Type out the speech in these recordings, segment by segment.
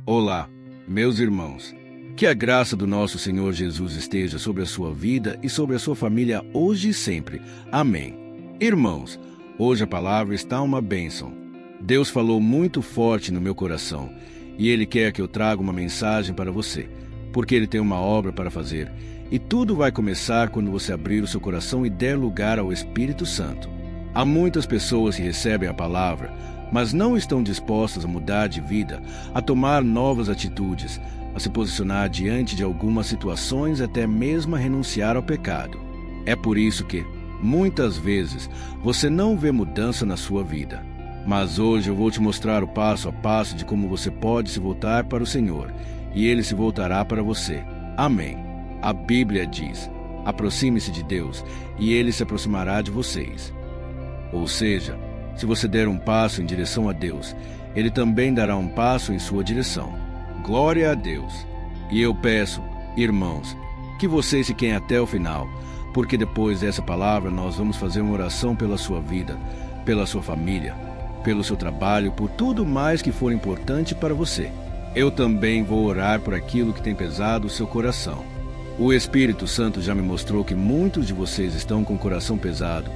Olá, meus irmãos. Que a graça do nosso Senhor Jesus esteja sobre a sua vida e sobre a sua família hoje e sempre. Amém. Irmãos, hoje a palavra está uma bênção. Deus falou muito forte no meu coração e Ele quer que eu traga uma mensagem para você, porque Ele tem uma obra para fazer. E tudo vai começar quando você abrir o seu coração e der lugar ao Espírito Santo. Há muitas pessoas que recebem a palavra, mas não estão dispostas a mudar de vida, a tomar novas atitudes, a se posicionar diante de algumas situações, até mesmo a renunciar ao pecado. É por isso que, muitas vezes, você não vê mudança na sua vida. Mas hoje eu vou te mostrar o passo a passo de como você pode se voltar para o Senhor, e Ele se voltará para você. Amém. A Bíblia diz: aproxime-se de Deus, e Ele se aproximará de vocês. Ou seja, se você der um passo em direção a Deus, Ele também dará um passo em sua direção. Glória a Deus! E eu peço, irmãos, que vocês fiquem até o final, porque depois dessa palavra nós vamos fazer uma oração pela sua vida, pela sua família, pelo seu trabalho, por tudo mais que for importante para você. Eu também vou orar por aquilo que tem pesado o seu coração. O Espírito Santo já me mostrou que muitos de vocês estão com o coração pesado,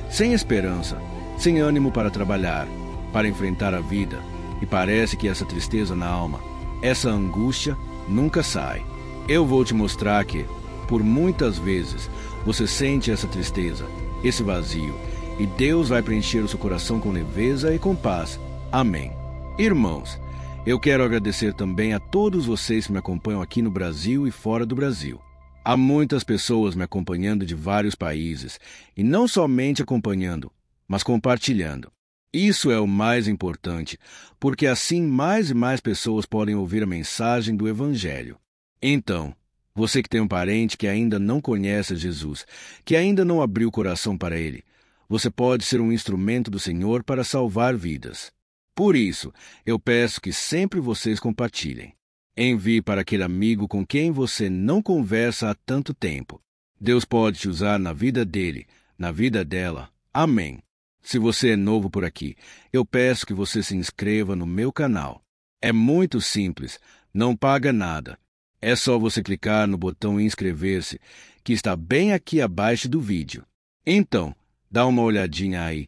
sem esperança, sem ânimo para trabalhar, para enfrentar a vida, e parece que essa tristeza na alma, essa angústia, nunca sai. Eu vou te mostrar que, por muitas vezes, você sente essa tristeza, esse vazio, e Deus vai preencher o seu coração com leveza e com paz. Amém. Irmãos, eu quero agradecer também a todos vocês que me acompanham aqui no Brasil e fora do Brasil. Há muitas pessoas me acompanhando de vários países, e não somente acompanhando, mas compartilhando. Isso é o mais importante, porque assim mais e mais pessoas podem ouvir a mensagem do Evangelho. Então, você que tem um parente que ainda não conhece Jesus, que ainda não abriu o coração para Ele, você pode ser um instrumento do Senhor para salvar vidas. Por isso, eu peço que sempre vocês compartilhem. Envie para aquele amigo com quem você não conversa há tanto tempo. Deus pode te usar na vida dele, na vida dela. Amém. Se você é novo por aqui, eu peço que você se inscreva no meu canal. É muito simples, não paga nada. É só você clicar no botão inscrever-se, que está bem aqui abaixo do vídeo. Então, dá uma olhadinha aí,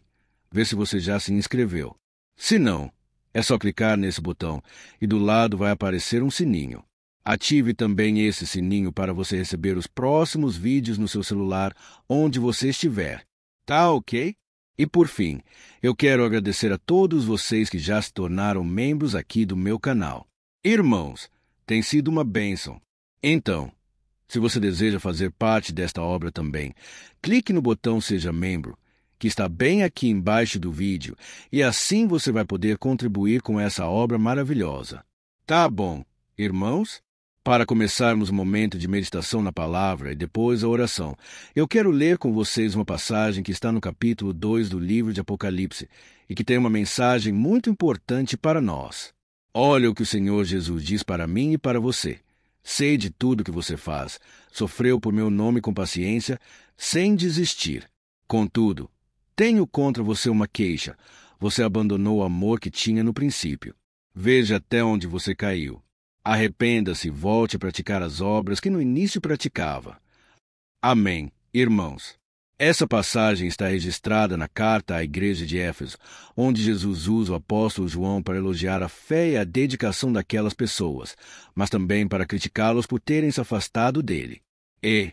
vê se você já se inscreveu. Se não, é só clicar nesse botão e do lado vai aparecer um sininho. Ative também esse sininho para você receber os próximos vídeos no seu celular, onde você estiver. Tá ok? E por fim, eu quero agradecer a todos vocês que já se tornaram membros aqui do meu canal. Irmãos, tem sido uma bênção. Então, se você deseja fazer parte desta obra também, clique no botão Seja Membro, que está bem aqui embaixo do vídeo, e assim você vai poder contribuir com essa obra maravilhosa. Tá bom, irmãos? Para começarmos o momento de meditação na palavra e depois a oração, eu quero ler com vocês uma passagem que está no capítulo 2 do livro de Apocalipse e que tem uma mensagem muito importante para nós. Olha o que o Senhor Jesus diz para mim e para você. Sei de tudo que você faz, sofreu por meu nome com paciência, sem desistir. Contudo, tenho contra você uma queixa. Você abandonou o amor que tinha no princípio. Veja até onde você caiu. Arrependa-se e volte a praticar as obras que no início praticava. Amém, irmãos. Essa passagem está registrada na carta à igreja de Éfeso, onde Jesus usa o apóstolo João para elogiar a fé e a dedicação daquelas pessoas, mas também para criticá-los por terem se afastado dele. E,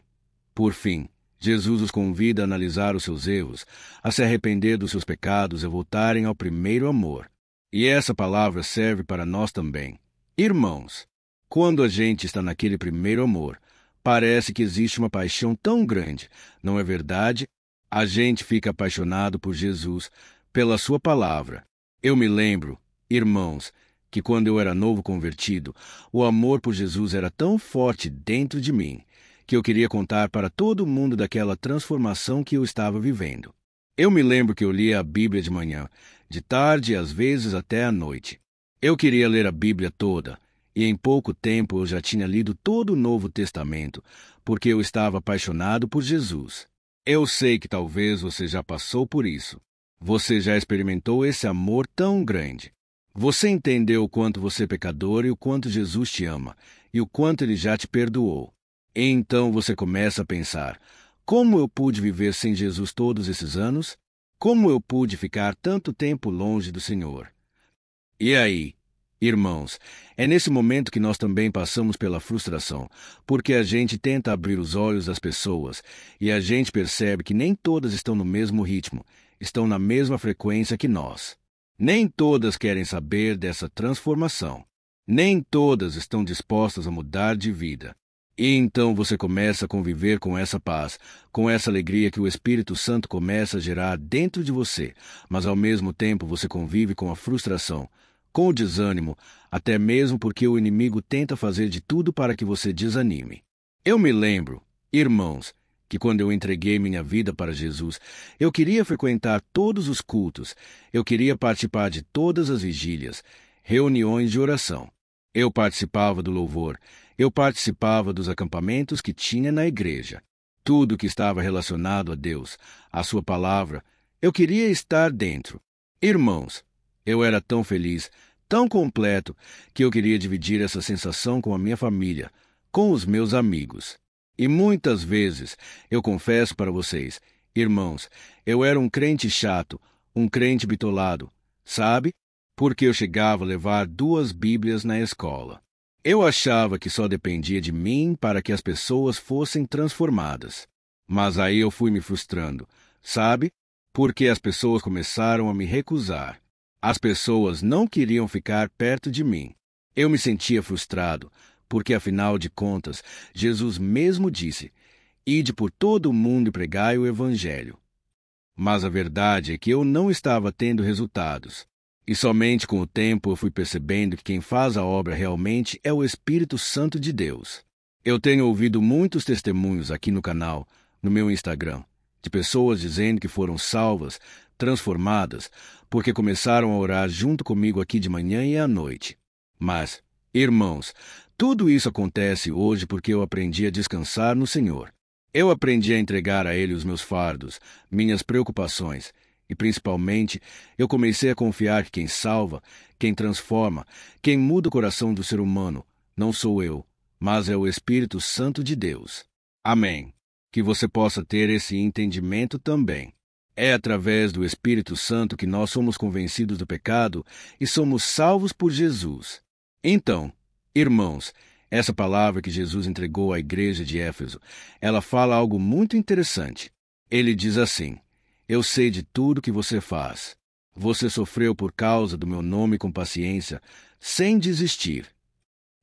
por fim, Jesus os convida a analisar os seus erros, a se arrepender dos seus pecados e voltarem ao primeiro amor. E essa palavra serve para nós também. Irmãos, quando a gente está naquele primeiro amor, parece que existe uma paixão tão grande, não é verdade? A gente fica apaixonado por Jesus, pela sua palavra. Eu me lembro, irmãos, que quando eu era novo convertido, o amor por Jesus era tão forte dentro de mim, que eu queria contar para todo mundo daquela transformação que eu estava vivendo. Eu me lembro que eu lia a Bíblia de manhã, de tarde e às vezes até à noite. Eu queria ler a Bíblia toda, e em pouco tempo eu já tinha lido todo o Novo Testamento, porque eu estava apaixonado por Jesus. Eu sei que talvez você já passou por isso. Você já experimentou esse amor tão grande. Você entendeu o quanto você é pecador e o quanto Jesus te ama, e o quanto Ele já te perdoou. E então você começa a pensar: como eu pude viver sem Jesus todos esses anos? Como eu pude ficar tanto tempo longe do Senhor? E aí, irmãos, é nesse momento que nós também passamos pela frustração, porque a gente tenta abrir os olhos das pessoas e a gente percebe que nem todas estão no mesmo ritmo, estão na mesma frequência que nós. Nem todas querem saber dessa transformação. Nem todas estão dispostas a mudar de vida. E então você começa a conviver com essa paz, com essa alegria que o Espírito Santo começa a gerar dentro de você, mas ao mesmo tempo você convive com a frustração, com o desânimo, até mesmo porque o inimigo tenta fazer de tudo para que você desanime. Eu me lembro, irmãos, que quando eu entreguei minha vida para Jesus, eu queria frequentar todos os cultos, eu queria participar de todas as vigílias, reuniões de oração. Eu participava do louvor, eu participava dos acampamentos que tinha na igreja. Tudo que estava relacionado a Deus, a sua palavra, eu queria estar dentro. Irmãos, eu era tão feliz, tão completo, que eu queria dividir essa sensação com a minha família, com os meus amigos. E muitas vezes, eu confesso para vocês, irmãos, eu era um crente chato, um crente bitolado, sabe? Porque eu chegava a levar 2 Bíblias na escola. Eu achava que só dependia de mim para que as pessoas fossem transformadas. Mas aí eu fui me frustrando, sabe? Porque as pessoas começaram a me recusar. As pessoas não queriam ficar perto de mim. Eu me sentia frustrado, porque afinal de contas, Jesus mesmo disse: "Ide por todo o mundo e pregai o Evangelho." Mas a verdade é que eu não estava tendo resultados. E somente com o tempo eu fui percebendo que quem faz a obra realmente é o Espírito Santo de Deus. Eu tenho ouvido muitos testemunhos aqui no canal, no meu Instagram, de pessoas dizendo que foram salvas, transformadas, porque começaram a orar junto comigo aqui de manhã e à noite. Mas, irmãos, tudo isso acontece hoje porque eu aprendi a descansar no Senhor. Eu aprendi a entregar a Ele os meus fardos, minhas preocupações, e principalmente eu comecei a confiar que quem salva, quem transforma, quem muda o coração do ser humano, não sou eu, mas é o Espírito Santo de Deus. Amém. Que você possa ter esse entendimento também. É através do Espírito Santo que nós somos convencidos do pecado e somos salvos por Jesus. Então, irmãos, essa palavra que Jesus entregou à igreja de Éfeso, ela fala algo muito interessante. Ele diz assim: "Eu sei de tudo que você faz. Você sofreu por causa do meu nome com paciência, sem desistir."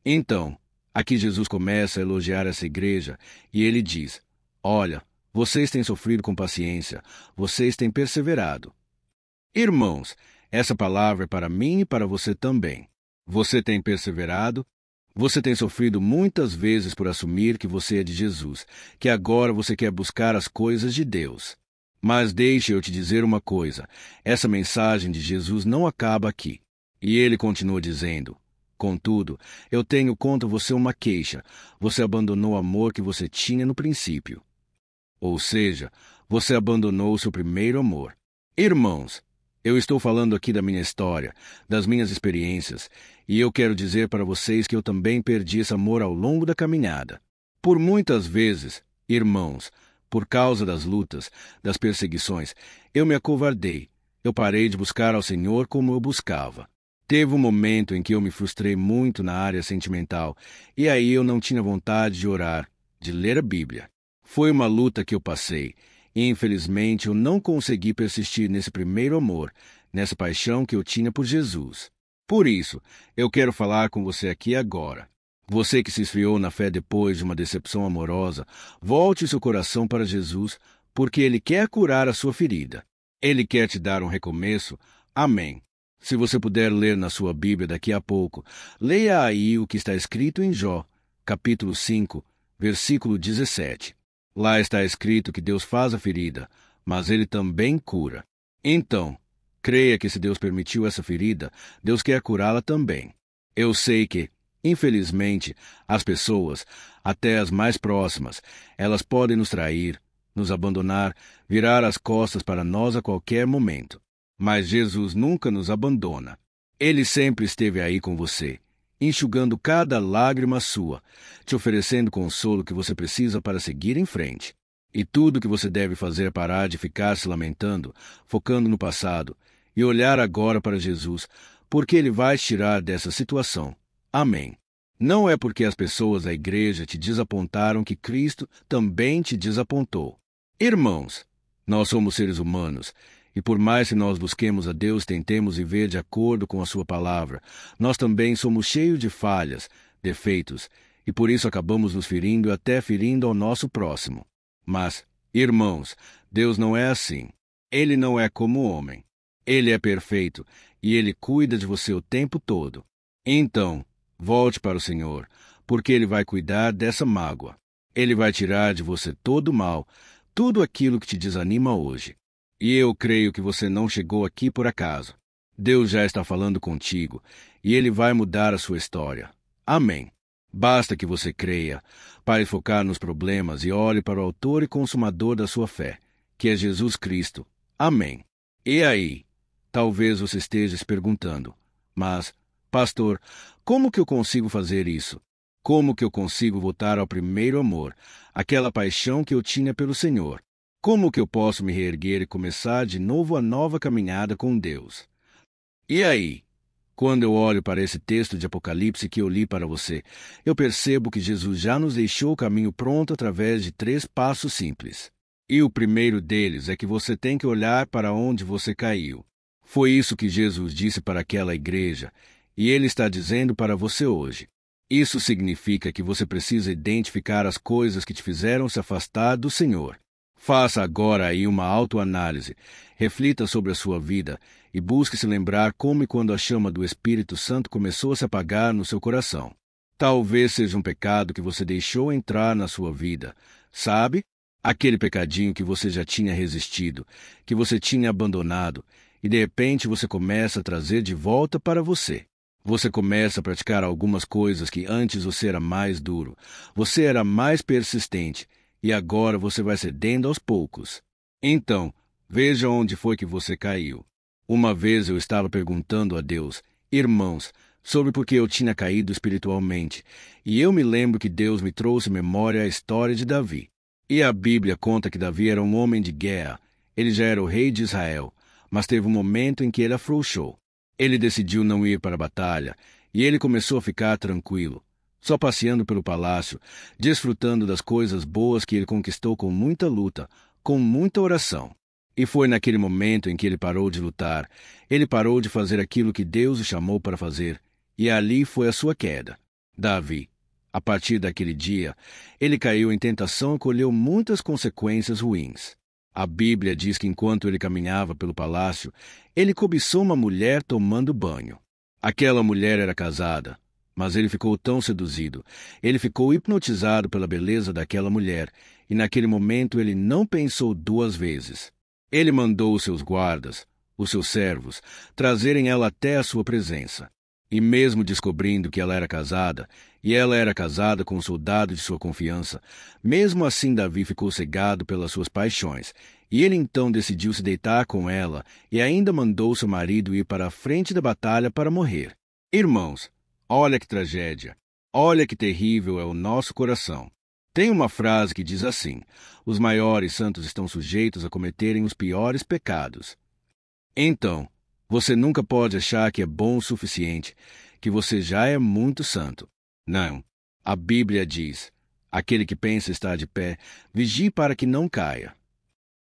Então, aqui Jesus começa a elogiar essa igreja e ele diz: "Olha, vocês têm sofrido com paciência, vocês têm perseverado." Irmãos, essa palavra é para mim e para você também. Você tem perseverado? Você tem sofrido muitas vezes por assumir que você é de Jesus, que agora você quer buscar as coisas de Deus. Mas deixe eu te dizer uma coisa, essa mensagem de Jesus não acaba aqui. E ele continua dizendo: "Contudo, eu tenho contra você uma queixa. Você abandonou o amor que você tinha no princípio." Ou seja, você abandonou o seu primeiro amor. Irmãos, eu estou falando aqui da minha história, das minhas experiências, e eu quero dizer para vocês que eu também perdi esse amor ao longo da caminhada. Por muitas vezes, irmãos, por causa das lutas, das perseguições, eu me acovardei. Eu parei de buscar ao Senhor como eu buscava. Teve um momento em que eu me frustrei muito na área sentimental, e aí eu não tinha vontade de orar, de ler a Bíblia. Foi uma luta que eu passei, e infelizmente eu não consegui persistir nesse primeiro amor, nessa paixão que eu tinha por Jesus. Por isso, eu quero falar com você aqui agora. Você que se esfriou na fé depois de uma decepção amorosa, volte seu coração para Jesus, porque Ele quer curar a sua ferida. Ele quer te dar um recomeço. Amém. Se você puder ler na sua Bíblia daqui a pouco, leia aí o que está escrito em Jó, capítulo 5, versículo 17. Lá está escrito que Deus faz a ferida, mas Ele também cura. Então, creia que se Deus permitiu essa ferida, Deus quer curá-la também. Eu sei que, infelizmente, as pessoas, até as mais próximas, elas podem nos trair, nos abandonar, virar as costas para nós a qualquer momento. Mas Jesus nunca nos abandona. Ele sempre esteve aí com você, enxugando cada lágrima sua, te oferecendo o consolo que você precisa para seguir em frente. E tudo que você deve fazer é parar de ficar se lamentando, focando no passado, e olhar agora para Jesus, porque Ele vai te tirar dessa situação. Amém. Não é porque as pessoas da igreja te desapontaram que Cristo também te desapontou. Irmãos, nós somos seres humanos, e por mais que nós busquemos a Deus, tentemos viver de acordo com a sua palavra, nós também somos cheios de falhas, defeitos, e por isso acabamos nos ferindo e até ferindo ao nosso próximo. Mas, irmãos, Deus não é assim. Ele não é como o homem. Ele é perfeito, e Ele cuida de você o tempo todo. Então, volte para o Senhor, porque Ele vai cuidar dessa mágoa. Ele vai tirar de você todo o mal, tudo aquilo que te desanima hoje. E eu creio que você não chegou aqui por acaso. Deus já está falando contigo, e Ele vai mudar a sua história. Amém. Basta que você creia, pare de focar nos problemas e olhe para o autor e consumador da sua fé, que é Jesus Cristo. Amém. E aí? Talvez você esteja se perguntando, mas, pastor, como que eu consigo fazer isso? Como que eu consigo voltar ao primeiro amor, aquela paixão que eu tinha pelo Senhor? Como que eu posso me reerguer e começar de novo a nova caminhada com Deus? E aí? Quando eu olho para esse texto de Apocalipse que eu li para você, eu percebo que Jesus já nos deixou o caminho pronto através de 3 passos simples. E o primeiro deles é que você tem que olhar para onde você caiu. Foi isso que Jesus disse para aquela igreja, e Ele está dizendo para você hoje. Isso significa que você precisa identificar as coisas que te fizeram se afastar do Senhor. Faça agora aí uma autoanálise, reflita sobre a sua vida e busque se lembrar como e quando a chama do Espírito Santo começou a se apagar no seu coração. Talvez seja um pecado que você deixou entrar na sua vida, sabe? Aquele pecadinho que você já tinha resistido, que você tinha abandonado, e de repente você começa a trazer de volta para você. Você começa a praticar algumas coisas que antes você era mais duro, você era mais persistente, e agora você vai cedendo aos poucos. Então, veja onde foi que você caiu. Uma vez eu estava perguntando a Deus, irmãos, sobre por que eu tinha caído espiritualmente, e eu me lembro que Deus me trouxe à memória a história de Davi. E a Bíblia conta que Davi era um homem de guerra, ele já era o rei de Israel, mas teve um momento em que ele afrouxou. Ele decidiu não ir para a batalha, e ele começou a ficar tranquilo, só passeando pelo palácio, desfrutando das coisas boas que ele conquistou com muita luta, com muita oração. E foi naquele momento em que ele parou de lutar, ele parou de fazer aquilo que Deus o chamou para fazer, e ali foi a sua queda. Davi, a partir daquele dia, ele caiu em tentação e colheu muitas consequências ruins. A Bíblia diz que enquanto ele caminhava pelo palácio, ele cobiçou uma mulher tomando banho. Aquela mulher era casada, mas ele ficou tão seduzido, ele ficou hipnotizado pela beleza daquela mulher, e naquele momento ele não pensou 2 vezes. Ele mandou os seus guardas, os seus servos, trazerem ela até a sua presença. E mesmo descobrindo que ela era casada, e ela era casada com um soldado de sua confiança, mesmo assim Davi ficou cegado pelas suas paixões, e ele então decidiu se deitar com ela, e ainda mandou seu marido ir para a frente da batalha para morrer. Irmãos, olha que tragédia, olha que terrível é o nosso coração. Tem uma frase que diz assim: os maiores santos estão sujeitos a cometerem os piores pecados. Então, você nunca pode achar que é bom o suficiente, que você já é muito santo. Não. A Bíblia diz: aquele que pensa estar de pé, vigie para que não caia.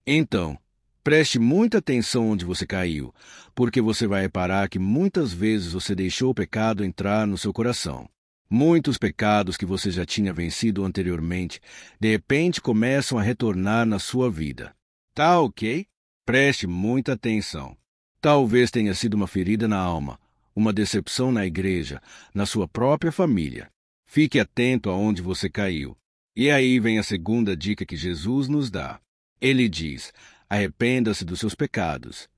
Então, preste muita atenção onde você caiu, porque você vai reparar que muitas vezes você deixou o pecado entrar no seu coração. Muitos pecados que você já tinha vencido anteriormente, de repente começam a retornar na sua vida. Tá ok? Preste muita atenção. Talvez tenha sido uma ferida na alma, uma decepção na igreja, na sua própria família. Fique atento aonde você caiu. E aí vem a segunda dica que Jesus nos dá. Ele diz: arrependa-se dos seus pecados.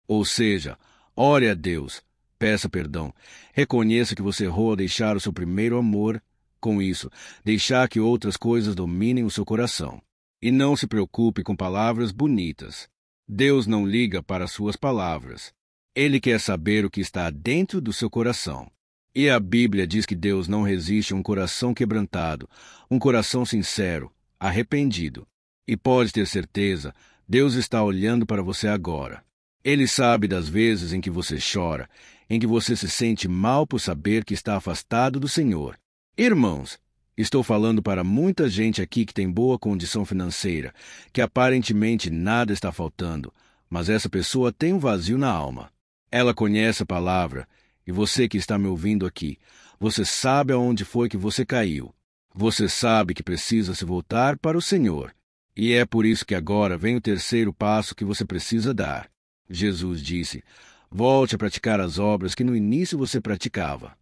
Ou seja, ore a Deus, peça perdão, reconheça que você errou ao deixar o seu primeiro amor, com isso, deixar que outras coisas dominem o seu coração. E não se preocupe com palavras bonitas. Deus não liga para suas palavras. Ele quer saber o que está dentro do seu coração. E a Bíblia diz que Deus não resiste a um coração quebrantado, um coração sincero, arrependido. E pode ter certeza, Deus está olhando para você agora. Ele sabe das vezes em que você chora, em que você se sente mal por saber que está afastado do Senhor. Irmãos, estou falando para muita gente aqui que tem boa condição financeira, que aparentemente nada está faltando, mas essa pessoa tem um vazio na alma. Ela conhece a palavra, e você que está me ouvindo aqui, você sabe aonde foi que você caiu. Você sabe que precisa se voltar para o Senhor. E é por isso que agora vem o terceiro passo que você precisa dar. Jesus disse: volte a praticar as obras que no início você praticava.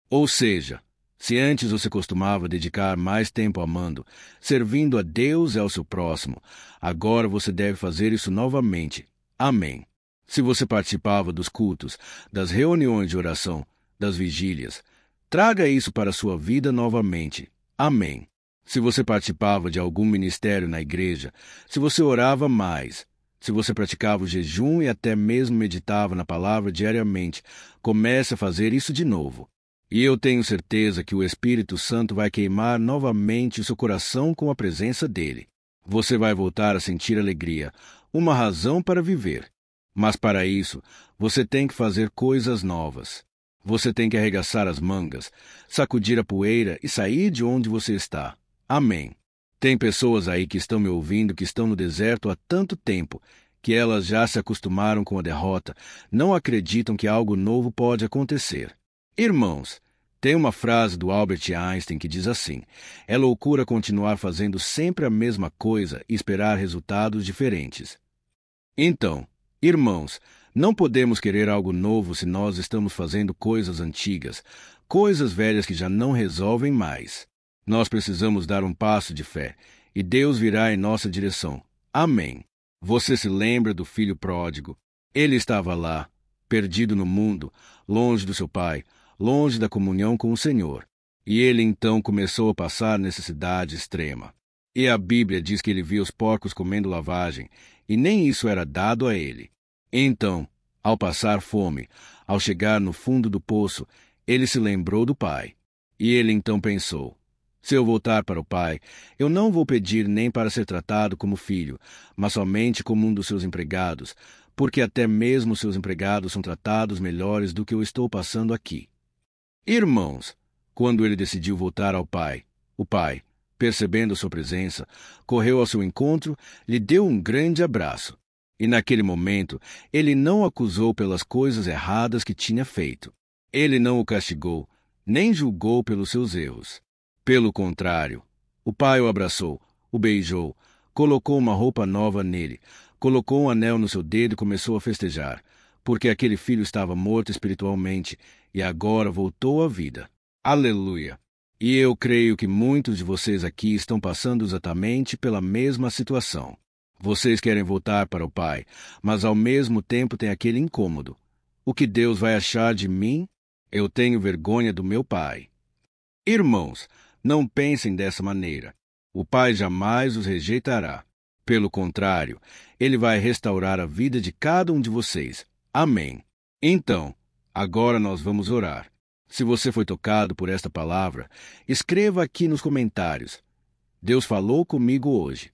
Ou seja, se antes você costumava dedicar mais tempo amando, servindo a Deus e ao seu próximo, agora você deve fazer isso novamente. Amém. Se você participava dos cultos, das reuniões de oração, das vigílias, traga isso para a sua vida novamente. Amém. Se você participava de algum ministério na igreja, se você orava mais, se você praticava o jejum e até mesmo meditava na palavra diariamente, comece a fazer isso de novo. E eu tenho certeza que o Espírito Santo vai queimar novamente o seu coração com a presença dele. Você vai voltar a sentir alegria, uma razão para viver. Mas para isso, você tem que fazer coisas novas. Você tem que arregaçar as mangas, sacudir a poeira e sair de onde você está. Amém. Tem pessoas aí que estão me ouvindo que estão no deserto há tanto tempo que elas já se acostumaram com a derrota, não acreditam que algo novo pode acontecer. Irmãos, tem uma frase do Albert Einstein que diz assim: é loucura continuar fazendo sempre a mesma coisa e esperar resultados diferentes. Então, irmãos, não podemos querer algo novo se nós estamos fazendo coisas antigas, coisas velhas que já não resolvem mais. Nós precisamos dar um passo de fé, e Deus virá em nossa direção. Amém. Você se lembra do filho pródigo? Ele estava lá, perdido no mundo, longe do seu pai, longe da comunhão com o Senhor. E ele então começou a passar necessidade extrema. E a Bíblia diz que ele viu os porcos comendo lavagem, e nem isso era dado a ele. Então, ao passar fome, ao chegar no fundo do poço, ele se lembrou do pai. E ele então pensou: se eu voltar para o pai, eu não vou pedir nem para ser tratado como filho, mas somente como um dos seus empregados, porque até mesmo seus empregados são tratados melhores do que eu estou passando aqui. Irmãos, quando ele decidiu voltar ao pai, o pai, percebendo sua presença, correu ao seu encontro, lhe deu um grande abraço. E naquele momento, ele não o acusou pelas coisas erradas que tinha feito. Ele não o castigou, nem julgou pelos seus erros. Pelo contrário, o pai o abraçou, o beijou, colocou uma roupa nova nele, colocou um anel no seu dedo e começou a festejar, porque aquele filho estava morto espiritualmente e agora voltou à vida. Aleluia! E eu creio que muitos de vocês aqui estão passando exatamente pela mesma situação. Vocês querem voltar para o Pai, mas ao mesmo tempo tem aquele incômodo. O que Deus vai achar de mim? Eu tenho vergonha do meu Pai. Irmãos, não pensem dessa maneira. O Pai jamais os rejeitará. Pelo contrário, Ele vai restaurar a vida de cada um de vocês. Amém. Então, agora nós vamos orar. Se você foi tocado por esta palavra, escreva aqui nos comentários: Deus falou comigo hoje.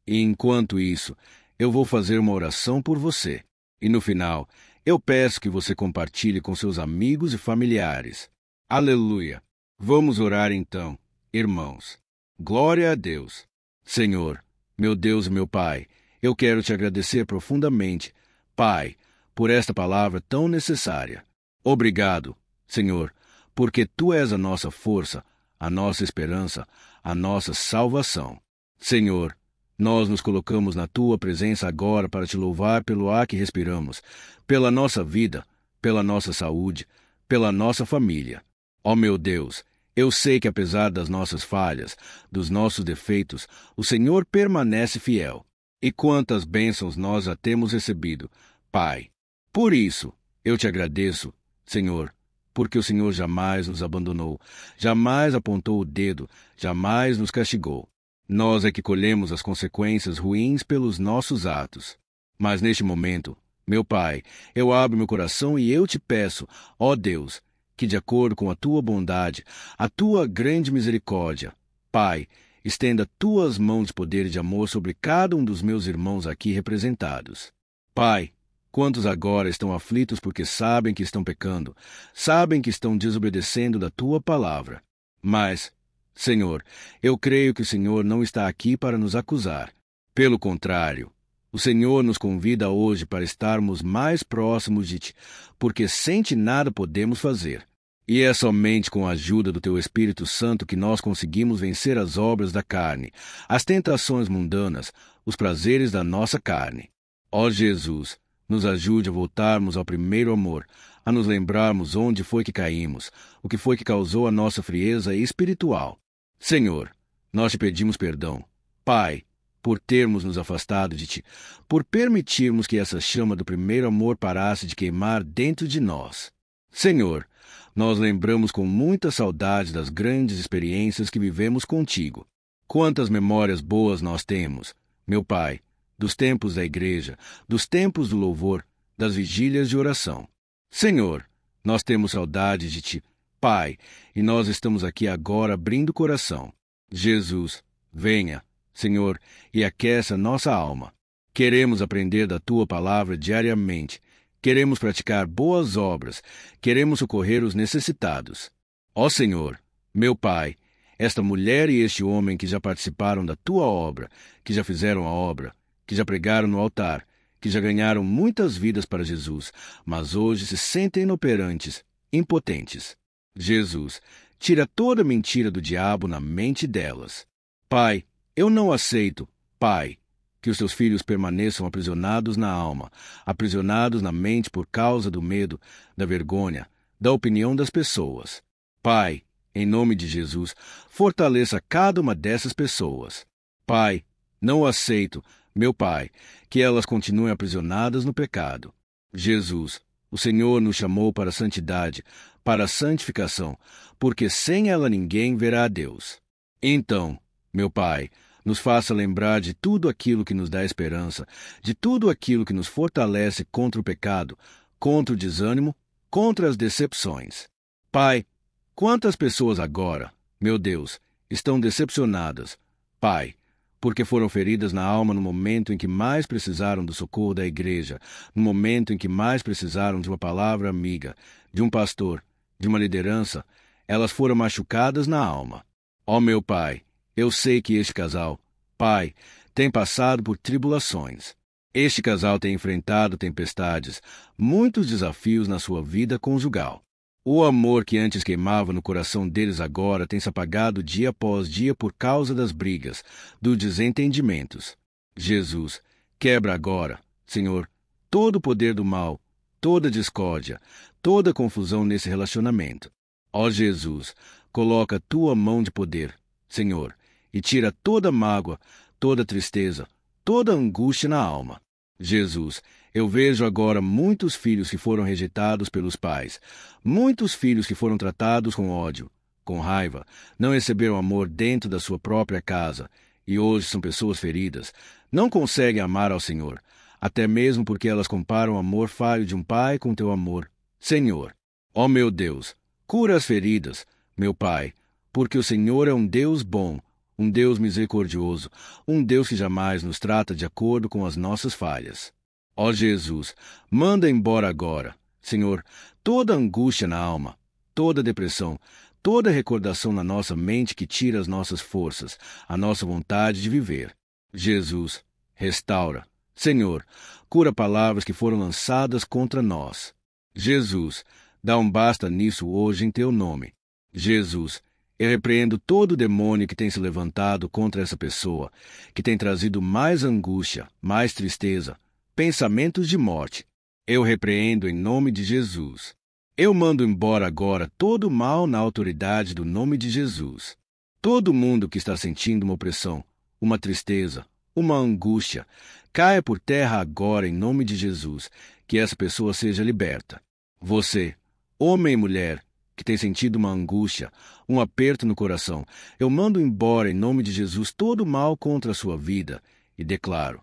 E enquanto isso, eu vou fazer uma oração por você. E no final, eu peço que você compartilhe com seus amigos e familiares. Aleluia! Vamos orar então, irmãos. Glória a Deus. Senhor, meu Deus e meu Pai, eu quero te agradecer profundamente, Pai, por esta palavra tão necessária. Obrigado, Senhor, porque Tu és a nossa força, a nossa esperança, a nossa salvação. Senhor, nós nos colocamos na Tua presença agora para Te louvar pelo ar que respiramos, pela nossa vida, pela nossa saúde, pela nossa família. Ó meu Deus, eu sei que apesar das nossas falhas, dos nossos defeitos, o Senhor permanece fiel. E quantas bênçãos nós já temos recebido, Pai. Por isso, eu Te agradeço, Senhor, porque o Senhor jamais nos abandonou, jamais apontou o dedo, jamais nos castigou. Nós é que colhemos as consequências ruins pelos nossos atos. Mas neste momento, Meu Pai, eu abro meu coração e eu te peço, ó Deus, que de acordo com a tua bondade, a tua grande misericórdia, Pai, estenda tuas mãos de poder e de amor sobre cada um dos meus irmãos aqui representados. Pai, quantos agora estão aflitos porque sabem que estão pecando, sabem que estão desobedecendo da tua palavra. Mas, Senhor, eu creio que o Senhor não está aqui para nos acusar. Pelo contrário, o Senhor nos convida hoje para estarmos mais próximos de Ti, porque sem Ti nada podemos fazer. E é somente com a ajuda do Teu Espírito Santo que nós conseguimos vencer as obras da carne, as tentações mundanas, os prazeres da nossa carne. Ó Jesus, nos ajude a voltarmos ao primeiro amor, a nos lembrarmos onde foi que caímos, o que foi que causou a nossa frieza espiritual. Senhor, nós Te pedimos perdão, Pai, por termos nos afastado de Ti, por permitirmos que essa chama do primeiro amor parasse de queimar dentro de nós. Senhor, nós lembramos com muita saudade das grandes experiências que vivemos contigo. Quantas memórias boas nós temos, meu Pai, dos tempos da igreja, dos tempos do louvor, das vigílias de oração. Senhor, nós temos saudade de Ti, Pai, e nós estamos aqui agora abrindo o coração. Jesus, venha, Senhor, e aqueça nossa alma. Queremos aprender da Tua palavra diariamente. Queremos praticar boas obras, queremos socorrer os necessitados. Ó Senhor, meu Pai, esta mulher e este homem que já participaram da Tua obra, que já fizeram a obra, que já pregaram no altar, que já ganharam muitas vidas para Jesus, mas hoje se sentem inoperantes, impotentes. Jesus, tira toda mentira do diabo na mente delas. Pai, eu não aceito, Pai, que os Teus filhos permaneçam aprisionados na alma, aprisionados na mente por causa do medo, da vergonha, da opinião das pessoas. Pai, em nome de Jesus, fortaleça cada uma dessas pessoas. Pai, não aceito, meu Pai, que elas continuem aprisionadas no pecado. Jesus, o Senhor nos chamou para a santidade, para a santificação, porque sem ela ninguém verá a Deus. Então, meu Pai, nos faça lembrar de tudo aquilo que nos dá esperança, de tudo aquilo que nos fortalece contra o pecado, contra o desânimo, contra as decepções. Pai, quantas pessoas agora, meu Deus, estão decepcionadas, Pai, porque foram feridas na alma no momento em que mais precisaram do socorro da igreja, no momento em que mais precisaram de uma palavra amiga, de um pastor, de uma liderança, elas foram machucadas na alma. Ó meu Pai, eu sei que este casal, Pai, tem passado por tribulações. Este casal tem enfrentado tempestades, muitos desafios na sua vida conjugal. O amor que antes queimava no coração deles agora tem se apagado dia após dia por causa das brigas, dos desentendimentos. Jesus, quebra agora, Senhor, todo o poder do mal, toda discórdia, toda confusão nesse relacionamento. Ó Jesus, coloca a Tua mão de poder, Senhor, e tira toda mágoa, toda tristeza, toda angústia na alma. Jesus, eu vejo agora muitos filhos que foram rejeitados pelos pais, muitos filhos que foram tratados com ódio, com raiva, não receberam amor dentro da sua própria casa, e hoje são pessoas feridas, não conseguem amar ao Senhor, até mesmo porque elas comparam o amor falho de um pai com Teu amor. Senhor, ó meu Deus, cura as feridas, meu Pai, porque o Senhor é um Deus bom, um Deus misericordioso, um Deus que jamais nos trata de acordo com as nossas falhas. Ó Jesus, manda embora agora, Senhor, toda angústia na alma, toda depressão, toda recordação na nossa mente que tira as nossas forças, a nossa vontade de viver. Jesus, restaura. Senhor, cura palavras que foram lançadas contra nós. Jesus, dá um basta nisso hoje em Teu nome. Jesus, eu repreendo todo o demônio que tem se levantado contra essa pessoa, que tem trazido mais angústia, mais tristeza, pensamentos de morte. Eu repreendo em nome de Jesus. Eu mando embora agora todo o mal na autoridade do nome de Jesus. Todo mundo que está sentindo uma opressão, uma tristeza, uma angústia, caia por terra agora em nome de Jesus, que essa pessoa seja liberta. Você, homem e mulher, que tem sentido uma angústia, um aperto no coração, eu mando embora em nome de Jesus todo o mal contra a sua vida e declaro: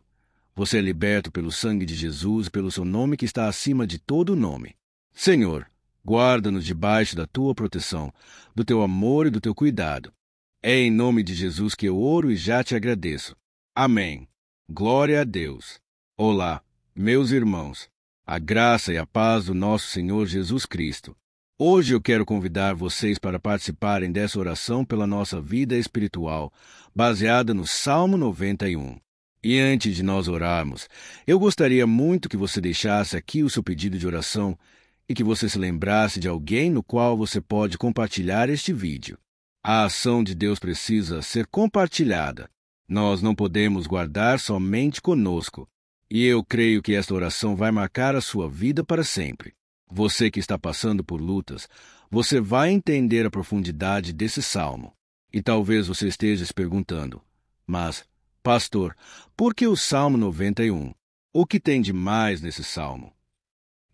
Você é liberto pelo sangue de Jesus e pelo seu nome que está acima de todo nome. Senhor, guarda-nos debaixo da tua proteção, do teu amor e do teu cuidado. É em nome de Jesus que eu oro e já te agradeço. Amém. Glória a Deus. Olá, meus irmãos. A graça e a paz do nosso Senhor Jesus Cristo. Hoje eu quero convidar vocês para participarem dessa oração pela nossa vida espiritual, baseada no Salmo 91. E antes de nós orarmos, eu gostaria muito que você deixasse aqui o seu pedido de oração e que você se lembrasse de alguém no qual você pode compartilhar este vídeo. A ação de Deus precisa ser compartilhada. Nós não podemos guardar somente conosco. E eu creio que esta oração vai marcar a sua vida para sempre. Você que está passando por lutas, você vai entender a profundidade desse salmo. E talvez você esteja se perguntando, mas, pastor, por que o Salmo 91? O que tem de mais nesse salmo?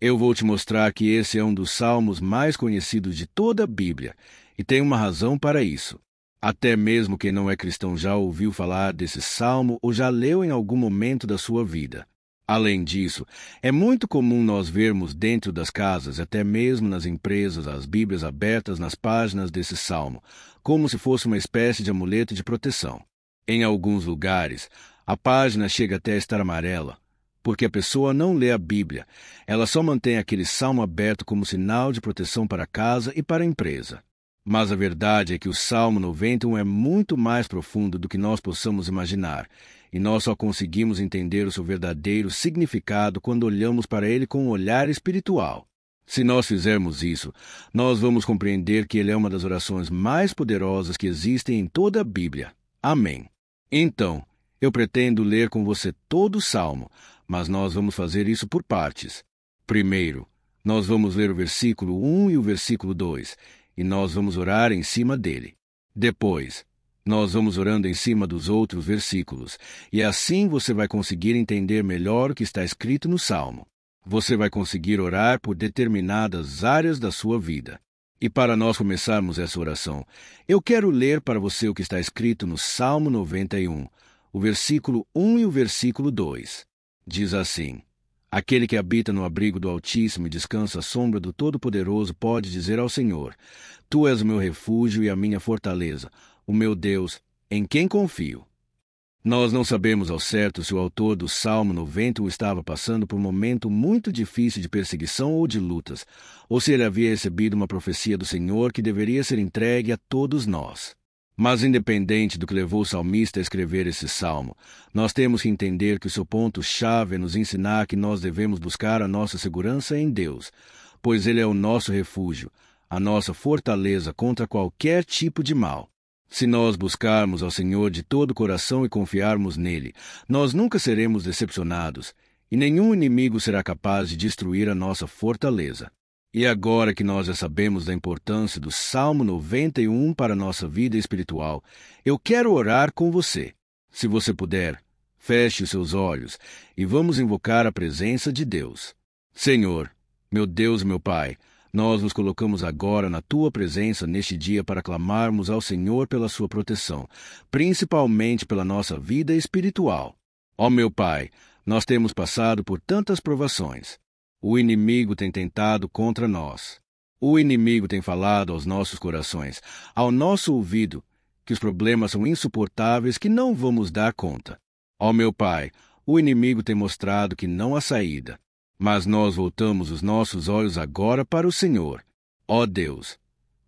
Eu vou te mostrar que esse é um dos salmos mais conhecidos de toda a Bíblia, e tem uma razão para isso. Até mesmo quem não é cristão já ouviu falar desse salmo ou já leu em algum momento da sua vida. Além disso, é muito comum nós vermos dentro das casas, até mesmo nas empresas, as Bíblias abertas nas páginas desse salmo, como se fosse uma espécie de amuleto de proteção. Em alguns lugares, a página chega até a estar amarela, porque a pessoa não lê a Bíblia, ela só mantém aquele salmo aberto como sinal de proteção para a casa e para a empresa. Mas a verdade é que o Salmo 91 é muito mais profundo do que nós possamos imaginar, e nós só conseguimos entender o seu verdadeiro significado quando olhamos para ele com um olhar espiritual. Se nós fizermos isso, nós vamos compreender que ele é uma das orações mais poderosas que existem em toda a Bíblia. Amém. Então, eu pretendo ler com você todo o Salmo, mas nós vamos fazer isso por partes. Primeiro, nós vamos ler o versículo 1 e o versículo 2, e nós vamos orar em cima dele. Depois, nós vamos orando em cima dos outros versículos, e assim você vai conseguir entender melhor o que está escrito no Salmo. Você vai conseguir orar por determinadas áreas da sua vida. E para nós começarmos essa oração, eu quero ler para você o que está escrito no Salmo 91, o versículo 1 e o versículo 2. Diz assim: Aquele que habita no abrigo do Altíssimo e descansa à sombra do Todo-Poderoso pode dizer ao Senhor: Tu és o meu refúgio e a minha fortaleza, o meu Deus, em quem confio. Nós não sabemos ao certo se o autor do Salmo 91 estava passando por um momento muito difícil de perseguição ou de lutas, ou se ele havia recebido uma profecia do Senhor que deveria ser entregue a todos nós. Mas independente do que levou o salmista a escrever esse salmo, nós temos que entender que o seu ponto-chave é nos ensinar que nós devemos buscar a nossa segurança em Deus, pois Ele é o nosso refúgio, a nossa fortaleza contra qualquer tipo de mal. Se nós buscarmos ao Senhor de todo o coração e confiarmos nele, nós nunca seremos decepcionados, e nenhum inimigo será capaz de destruir a nossa fortaleza. E agora que nós já sabemos da importância do Salmo 91 para a nossa vida espiritual, eu quero orar com você. Se você puder, feche os seus olhos e vamos invocar a presença de Deus. Senhor, meu Deus e meu Pai, nós nos colocamos agora na Tua presença neste dia para clamarmos ao Senhor pela Sua proteção, principalmente pela nossa vida espiritual. Ó meu Pai, nós temos passado por tantas provações. O inimigo tem tentado contra nós. O inimigo tem falado aos nossos corações, ao nosso ouvido, que os problemas são insuportáveis, que não vamos dar conta. Ó meu Pai, o inimigo tem mostrado que não há saída. Mas nós voltamos os nossos olhos agora para o Senhor. Ó Deus,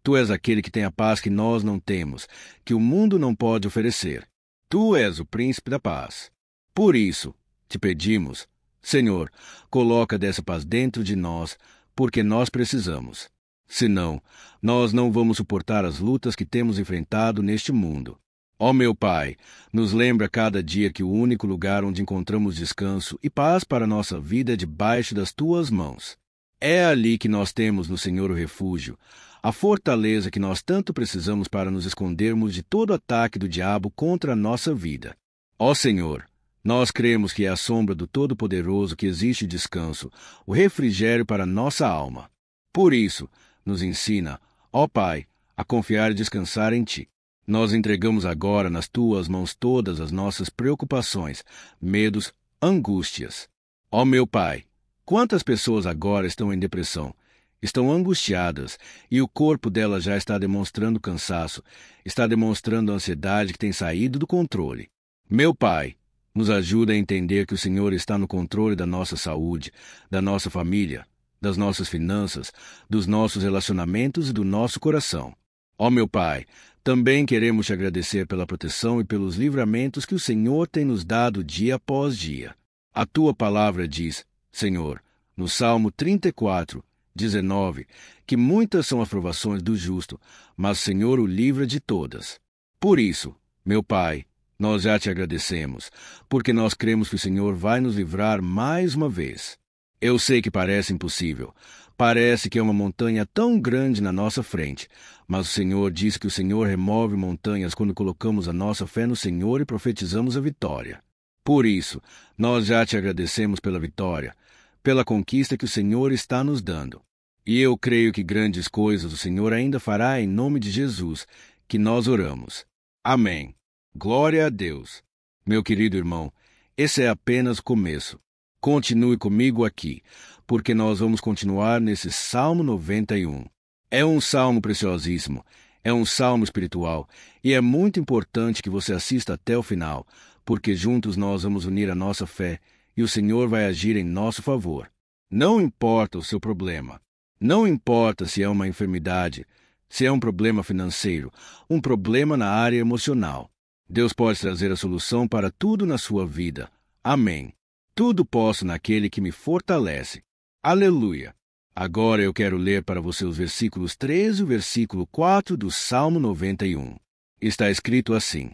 Tu és aquele que tem a paz que nós não temos, que o mundo não pode oferecer. Tu és o príncipe da paz. Por isso, te pedimos, Senhor, coloca dessa paz dentro de nós, porque nós precisamos. Senão, nós não vamos suportar as lutas que temos enfrentado neste mundo. Ó meu Pai, nos lembra cada dia que o único lugar onde encontramos descanso e paz para a nossa vida é debaixo das Tuas mãos. É ali que nós temos no Senhor o refúgio, a fortaleza que nós tanto precisamos para nos escondermos de todo ataque do diabo contra a nossa vida. Ó Senhor, nós cremos que é à sombra do Todo-Poderoso que existe descanso, o refrigério para nossa alma. Por isso, nos ensina, ó Pai, a confiar e descansar em Ti. Nós entregamos agora nas Tuas mãos todas as nossas preocupações, medos, Angústias. Ó meu Pai, quantas pessoas agora estão em depressão, estão angustiadas, e o corpo delas já está demonstrando cansaço, está demonstrando ansiedade que tem saído do controle. Meu Pai, nos ajuda a entender que o Senhor está no controle da nossa saúde, da nossa família, das nossas finanças, dos nossos relacionamentos e do nosso coração. Ó meu Pai, também queremos te agradecer pela proteção e pelos livramentos que o Senhor tem nos dado dia após dia. A tua palavra diz, Senhor, no Salmo 34, 19, que muitas são as provações do justo, mas o Senhor o livra de todas. Por isso, meu Pai, nós já te agradecemos, porque nós cremos que o Senhor vai nos livrar mais uma vez. Eu sei que parece impossível, parece que é uma montanha tão grande na nossa frente, mas o Senhor diz que o Senhor remove montanhas quando colocamos a nossa fé no Senhor e profetizamos a vitória. Por isso, nós já te agradecemos pela vitória, pela conquista que o Senhor está nos dando. E eu creio que grandes coisas o Senhor ainda fará em nome de Jesus, que nós oramos. Amém. Glória a Deus. Meu querido irmão, esse é apenas o começo. Continue comigo aqui, porque nós vamos continuar nesse Salmo 91. É um salmo preciosíssimo, é um salmo espiritual, e é muito importante que você assista até o final, porque juntos nós vamos unir a nossa fé, e o Senhor vai agir em nosso favor. Não importa o seu problema, não importa se é uma enfermidade, se é um problema financeiro, um problema na área emocional. Deus pode trazer a solução para tudo na sua vida. Amém. Tudo posso naquele que me fortalece. Aleluia. Agora eu quero ler para você os versículos 13 e o versículo 4 do Salmo 91. Está escrito assim: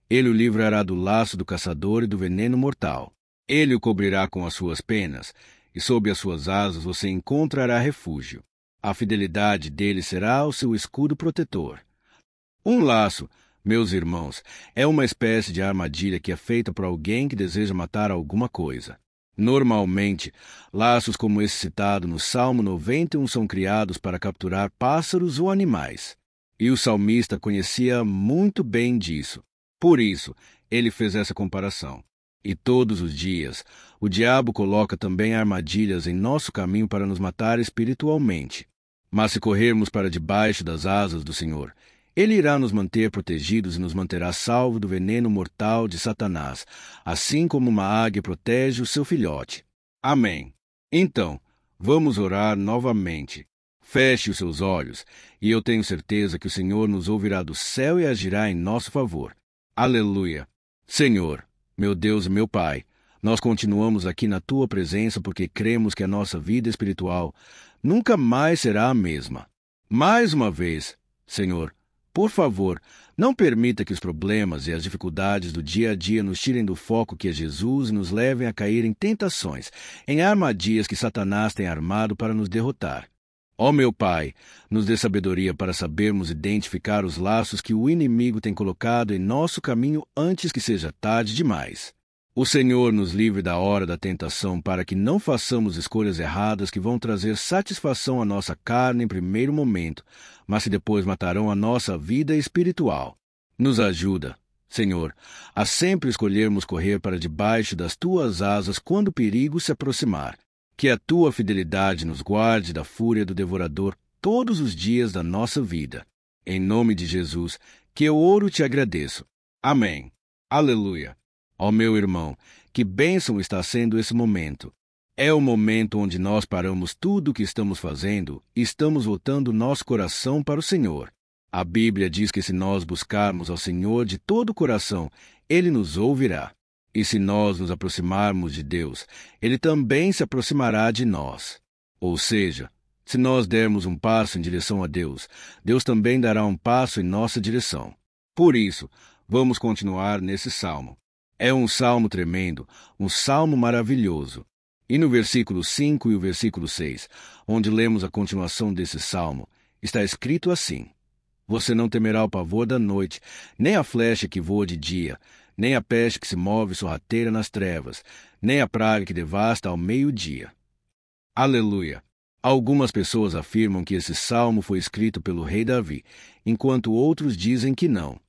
Ele o livrará do laço do caçador e do veneno mortal. Ele o cobrirá com as suas penas, e sob as suas asas você encontrará refúgio. A fidelidade dele será o seu escudo protetor. Um laço, meus irmãos, é uma espécie de armadilha que é feita para alguém que deseja matar alguma coisa. Normalmente, laços como esse citado no Salmo 91 são criados para capturar pássaros ou animais. E o salmista conhecia muito bem disso. Por isso, ele fez essa comparação. E todos os dias, o diabo coloca também armadilhas em nosso caminho para nos matar espiritualmente. Mas se corrermos para debaixo das asas do Senhor, Ele irá nos manter protegidos e nos manterá salvo do veneno mortal de Satanás, assim como uma águia protege o seu filhote. Amém. Então, vamos orar novamente. Feche os seus olhos, e eu tenho certeza que o Senhor nos ouvirá do céu e agirá em nosso favor. Aleluia. Senhor, meu Deus e meu Pai, nós continuamos aqui na Tua presença porque cremos que a nossa vida espiritual nunca mais será a mesma. Mais uma vez, Senhor, por favor, não permita que os problemas e as dificuldades do dia a dia nos tirem do foco que é Jesus e nos levem a cair em tentações, em armadilhas que Satanás tem armado para nos derrotar. Ó meu Pai, nos dê sabedoria para sabermos identificar os laços que o inimigo tem colocado em nosso caminho antes que seja tarde demais. O Senhor nos livre da hora da tentação para que não façamos escolhas erradas que vão trazer satisfação à nossa carne em primeiro momento, mas que depois matarão a nossa vida espiritual. Nos ajuda, Senhor, a sempre escolhermos correr para debaixo das Tuas asas quando o perigo se aproximar. Que a Tua fidelidade nos guarde da fúria do devorador todos os dias da nossa vida. Em nome de Jesus, que eu oro e te agradeço. Amém. Aleluia. Ó meu irmão, que bênção está sendo esse momento. É o momento onde nós paramos tudo o que estamos fazendo e estamos voltando nosso coração para o Senhor. A Bíblia diz que se nós buscarmos ao Senhor de todo o coração, Ele nos ouvirá. E se nós nos aproximarmos de Deus, Ele também se aproximará de nós. Ou seja, se nós dermos um passo em direção a Deus, Deus também dará um passo em nossa direção. Por isso, vamos continuar nesse salmo. É um salmo tremendo, um salmo maravilhoso. E no versículo 5 e o versículo 6, onde lemos a continuação desse salmo, está escrito assim: Você não temerá o pavor da noite, nem a flecha que voa de dia, nem a peste que se move sorrateira nas trevas, nem a praga que devasta ao meio-dia. Aleluia! Algumas pessoas afirmam que esse salmo foi escrito pelo rei Davi, enquanto outros dizem que não.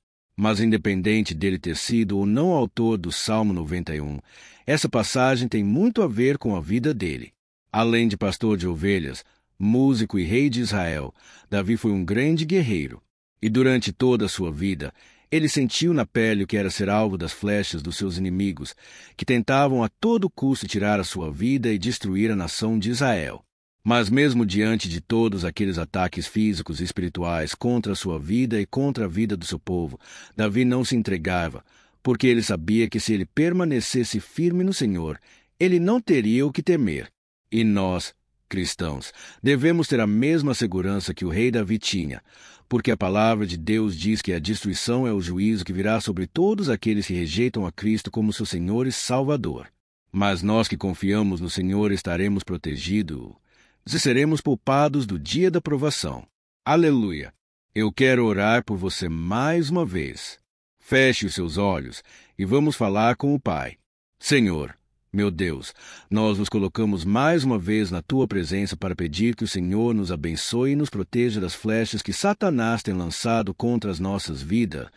Mas independente dele ter sido ou não autor do Salmo 91, essa passagem tem muito a ver com a vida dele. Além de pastor de ovelhas, músico e rei de Israel, Davi foi um grande guerreiro. E durante toda a sua vida, ele sentiu na pele o que era ser alvo das flechas dos seus inimigos, que tentavam a todo custo tirar a sua vida e destruir a nação de Israel. Mas mesmo diante de todos aqueles ataques físicos e espirituais contra a sua vida e contra a vida do seu povo, Davi não se entregava, porque ele sabia que se ele permanecesse firme no Senhor, ele não teria o que temer. E nós, cristãos, devemos ter a mesma segurança que o rei Davi tinha, porque a palavra de Deus diz que a destruição é o juízo que virá sobre todos aqueles que rejeitam a Cristo como seu Senhor e Salvador. Mas nós que confiamos no Senhor estaremos protegidos e seremos poupados do dia da provação. Aleluia! Eu quero orar por você mais uma vez. Feche os seus olhos e vamos falar com o Pai. Senhor, meu Deus, nós nos colocamos mais uma vez na Tua presença para pedir que o Senhor nos abençoe e nos proteja das flechas que Satanás tem lançado contra as nossas vidas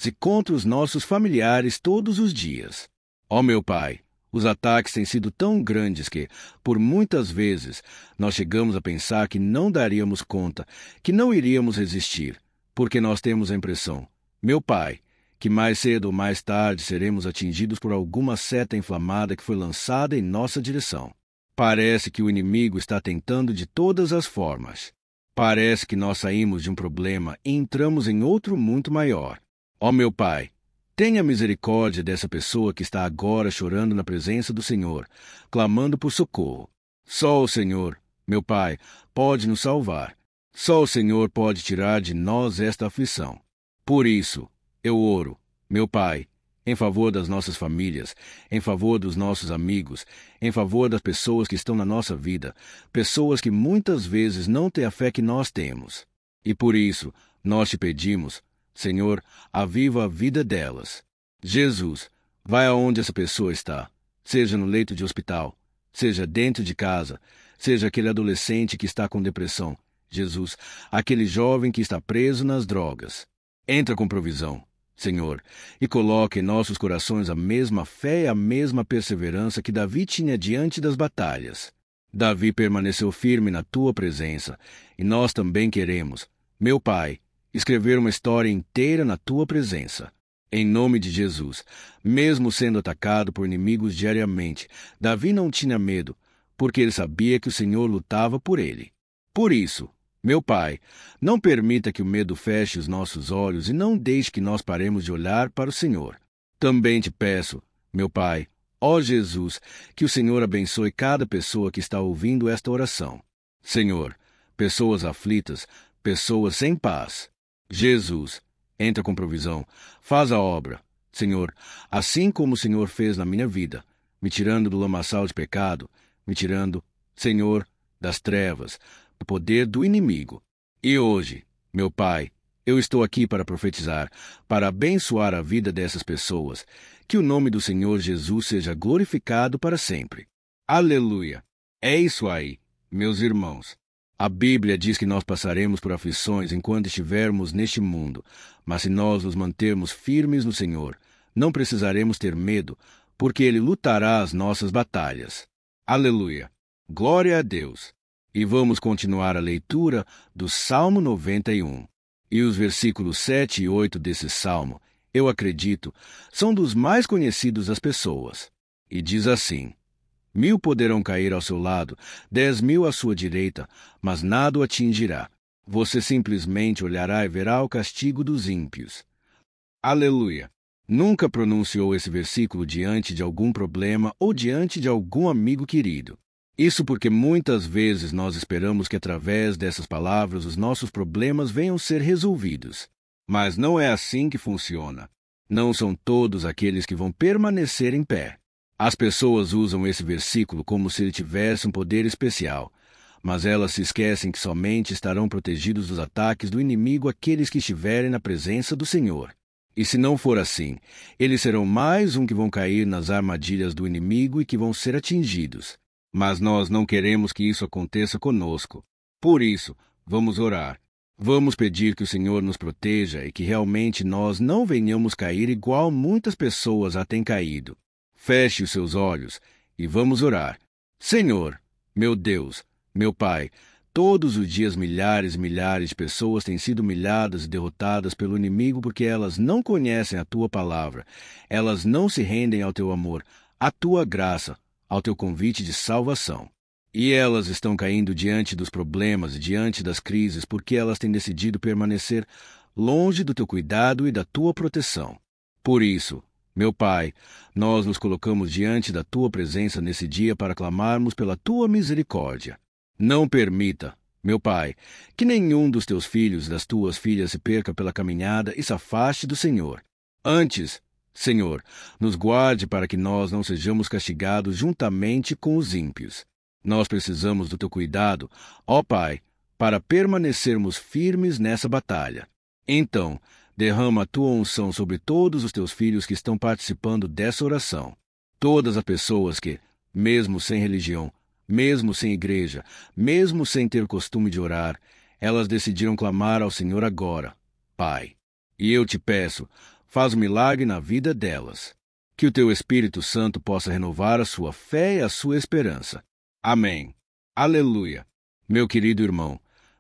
e contra os nossos familiares todos os dias. Ó meu Pai, os ataques têm sido tão grandes que, por muitas vezes, nós chegamos a pensar que não daríamos conta, que não iríamos resistir, porque nós temos a impressão, meu Pai, que mais cedo ou mais tarde seremos atingidos por alguma seta inflamada que foi lançada em nossa direção. Parece que o inimigo está tentando de todas as formas. Parece que nós saímos de um problema e entramos em outro muito maior. Ó meu Pai, tenha misericórdia dessa pessoa que está agora chorando na presença do Senhor, clamando por socorro. Só o Senhor, meu Pai, pode nos salvar. Só o Senhor pode tirar de nós esta aflição. Por isso, eu oro, meu Pai, em favor das nossas famílias, em favor dos nossos amigos, em favor das pessoas que estão na nossa vida, pessoas que muitas vezes não têm a fé que nós temos. E por isso, nós te pedimos, Senhor, aviva a vida delas. Jesus, vai aonde essa pessoa está, seja no leito de hospital, seja dentro de casa, seja aquele adolescente que está com depressão. Jesus, aquele jovem que está preso nas drogas. Entra com provisão, Senhor, e coloque em nossos corações a mesma fé e a mesma perseverança que Davi tinha diante das batalhas. Davi permaneceu firme na Tua presença, e nós também queremos, meu Pai, escrever uma história inteira na Tua presença. Em nome de Jesus, mesmo sendo atacado por inimigos diariamente, Davi não tinha medo, porque ele sabia que o Senhor lutava por ele. Por isso, meu Pai, não permita que o medo feche os nossos olhos e não deixe que nós paremos de olhar para o Senhor. Também te peço, meu Pai, ó Jesus, que o Senhor abençoe cada pessoa que está ouvindo esta oração. Senhor, pessoas aflitas, pessoas sem paz. Jesus, entra com provisão, faz a obra. Senhor, assim como o Senhor fez na minha vida, me tirando do lamaçal de pecado, me tirando, Senhor, das trevas, do poder do inimigo. E hoje, meu Pai, eu estou aqui para profetizar, para abençoar a vida dessas pessoas, que o nome do Senhor Jesus seja glorificado para sempre. Aleluia! É isso aí, meus irmãos. A Bíblia diz que nós passaremos por aflições enquanto estivermos neste mundo, mas se nós nos mantermos firmes no Senhor, não precisaremos ter medo, porque Ele lutará as nossas batalhas. Aleluia! Glória a Deus! E vamos continuar a leitura do Salmo 91. E os versículos 7 e 8 desse salmo, eu acredito, são dos mais conhecidos das pessoas. E diz assim: 1000 poderão cair ao seu lado, 10.000 à sua direita, mas nada o atingirá. Você simplesmente olhará e verá o castigo dos ímpios. Aleluia! Nunca pronunciou esse versículo diante de algum problema ou diante de algum amigo querido. Isso porque muitas vezes nós esperamos que através dessas palavras os nossos problemas venham ser resolvidos. Mas não é assim que funciona. Não são todos aqueles que vão permanecer em pé. As pessoas usam esse versículo como se ele tivesse um poder especial, mas elas se esquecem que somente estarão protegidos dos ataques do inimigo aqueles que estiverem na presença do Senhor. E se não for assim, eles serão mais um que vão cair nas armadilhas do inimigo e que vão ser atingidos. Mas nós não queremos que isso aconteça conosco. Por isso, vamos orar. Vamos pedir que o Senhor nos proteja e que realmente nós não venhamos cair igual muitas pessoas já têm caído. Feche os seus olhos e vamos orar. Senhor, meu Deus, meu Pai, todos os dias milhares e milhares de pessoas têm sido humilhadas e derrotadas pelo inimigo porque elas não conhecem a Tua palavra. Elas não se rendem ao Teu amor, à Tua graça, ao Teu convite de salvação. E elas estão caindo diante dos problemas e diante das crises porque elas têm decidido permanecer longe do Teu cuidado e da Tua proteção. Por isso, meu Pai, nós nos colocamos diante da Tua presença nesse dia para clamarmos pela Tua misericórdia. Não permita, meu Pai, que nenhum dos Teus filhos e das Tuas filhas se perca pela caminhada e se afaste do Senhor. Antes, Senhor, nos guarde para que nós não sejamos castigados juntamente com os ímpios. Nós precisamos do Teu cuidado, ó Pai, para permanecermos firmes nessa batalha. Então, derrama a Tua unção sobre todos os Teus filhos que estão participando dessa oração. Todas as pessoas que, mesmo sem religião, mesmo sem igreja, mesmo sem ter costume de orar, elas decidiram clamar ao Senhor agora, Pai. E eu te peço, faz um milagre na vida delas. Que o Teu Espírito Santo possa renovar a sua fé e a sua esperança. Amém. Aleluia. Meu querido irmão,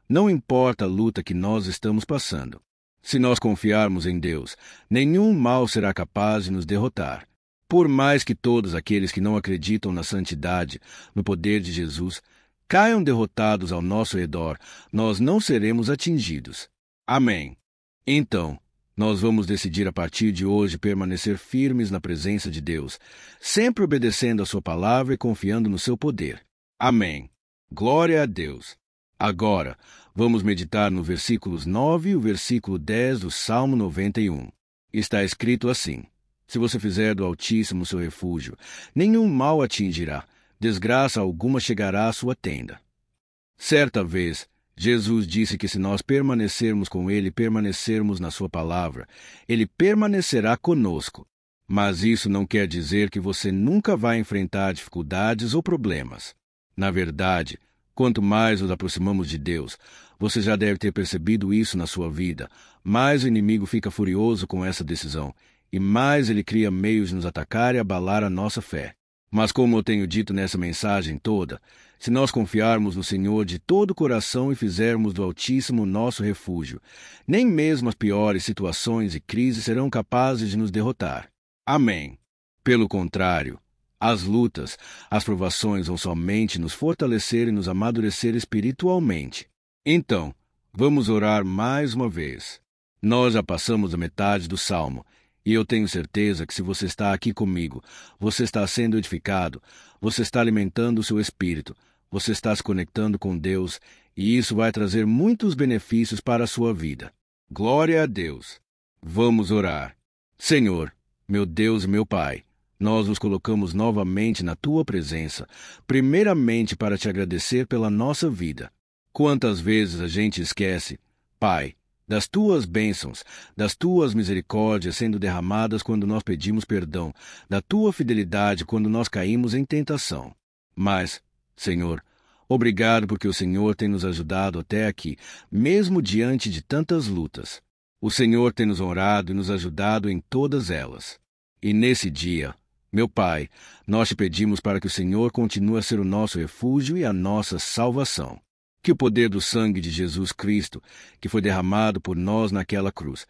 não importa a luta que nós estamos passando. Se nós confiarmos em Deus, nenhum mal será capaz de nos derrotar. Por mais que todos aqueles que não acreditam na santidade, no poder de Jesus, caiam derrotados ao nosso redor, nós não seremos atingidos. Amém. Então, nós vamos decidir a partir de hoje permanecer firmes na presença de Deus, sempre obedecendo a Sua palavra e confiando no Seu poder. Amém. Glória a Deus. Agora, vamos meditar no versículos 9 e o versículo 10 do Salmo 91. Está escrito assim: Se você fizer do Altíssimo seu refúgio, nenhum mal atingirá, desgraça alguma chegará à sua tenda. Certa vez, Jesus disse que se nós permanecermos com Ele e permanecermos na Sua palavra, Ele permanecerá conosco. Mas isso não quer dizer que você nunca vai enfrentar dificuldades ou problemas. Na verdade, quanto mais nos aproximamos de Deus, você já deve ter percebido isso na sua vida, mais o inimigo fica furioso com essa decisão, e mais ele cria meios de nos atacar e abalar a nossa fé. Mas como eu tenho dito nessa mensagem toda, se nós confiarmos no Senhor de todo o coração e fizermos do Altíssimo nosso refúgio, nem mesmo as piores situações e crises serão capazes de nos derrotar. Amém. Pelo contrário, as lutas, as provações vão somente nos fortalecer e nos amadurecer espiritualmente. Então, vamos orar mais uma vez. Nós já passamos a metade do Salmo, e eu tenho certeza que se você está aqui comigo, você está sendo edificado, você está alimentando o seu espírito, você está se conectando com Deus, e isso vai trazer muitos benefícios para a sua vida. Glória a Deus. Vamos orar. Senhor, meu Deus e meu Pai, nós nos colocamos novamente na Tua presença, primeiramente para Te agradecer pela nossa vida. Quantas vezes a gente esquece, Pai, das Tuas bênçãos, das Tuas misericórdias sendo derramadas quando nós pedimos perdão, da Tua fidelidade quando nós caímos em tentação. Mas, Senhor, obrigado porque o Senhor tem nos ajudado até aqui, mesmo diante de tantas lutas. O Senhor tem nos honrado e nos ajudado em todas elas. E nesse dia, meu Pai, nós Te pedimos para que o Senhor continue a ser o nosso refúgio e a nossa salvação. Que o poder do sangue de Jesus Cristo, que foi derramado por nós naquela cruz,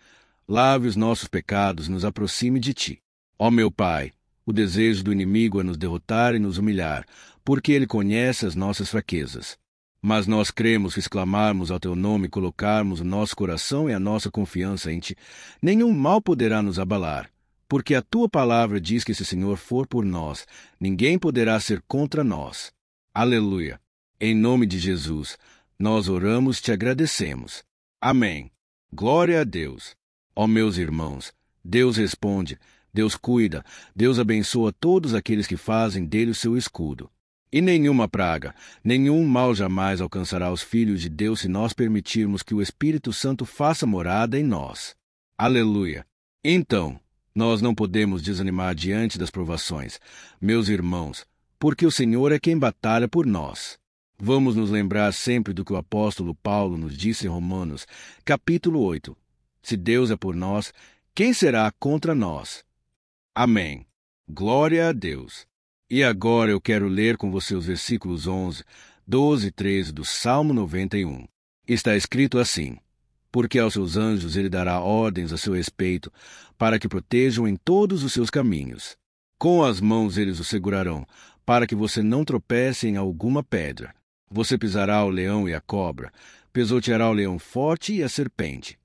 lave os nossos pecados e nos aproxime de Ti. Ó meu Pai, o desejo do inimigo é nos derrotar e nos humilhar, porque ele conhece as nossas fraquezas. Mas nós cremos que se clamarmos ao Teu nome e colocarmos o nosso coração e a nossa confiança em Ti, nenhum mal poderá nos abalar. Porque a Tua palavra diz que se o Senhor for por nós, ninguém poderá ser contra nós. Aleluia. Em nome de Jesus, nós oramos e Te agradecemos. Amém. Glória a Deus. Ó meus irmãos, Deus responde, Deus cuida, Deus abençoa todos aqueles que fazem dele o seu escudo. E nenhuma praga, nenhum mal jamais alcançará os filhos de Deus se nós permitirmos que o Espírito Santo faça morada em nós. Aleluia. Então, nós não podemos desanimar diante das provações, meus irmãos, porque o Senhor é quem batalha por nós. Vamos nos lembrar sempre do que o apóstolo Paulo nos disse em Romanos, capítulo 8. Se Deus é por nós, quem será contra nós? Amém. Glória a Deus. E agora eu quero ler com você os versículos 11, 12 e 13 do Salmo 91. Está escrito assim: Porque aos seus anjos ele dará ordens a seu respeito, para que protejam em todos os seus caminhos. Com as mãos eles o segurarão, para que você não tropece em alguma pedra. Você pisará o leão e a cobra, pisoteará o leão forte e a serpente.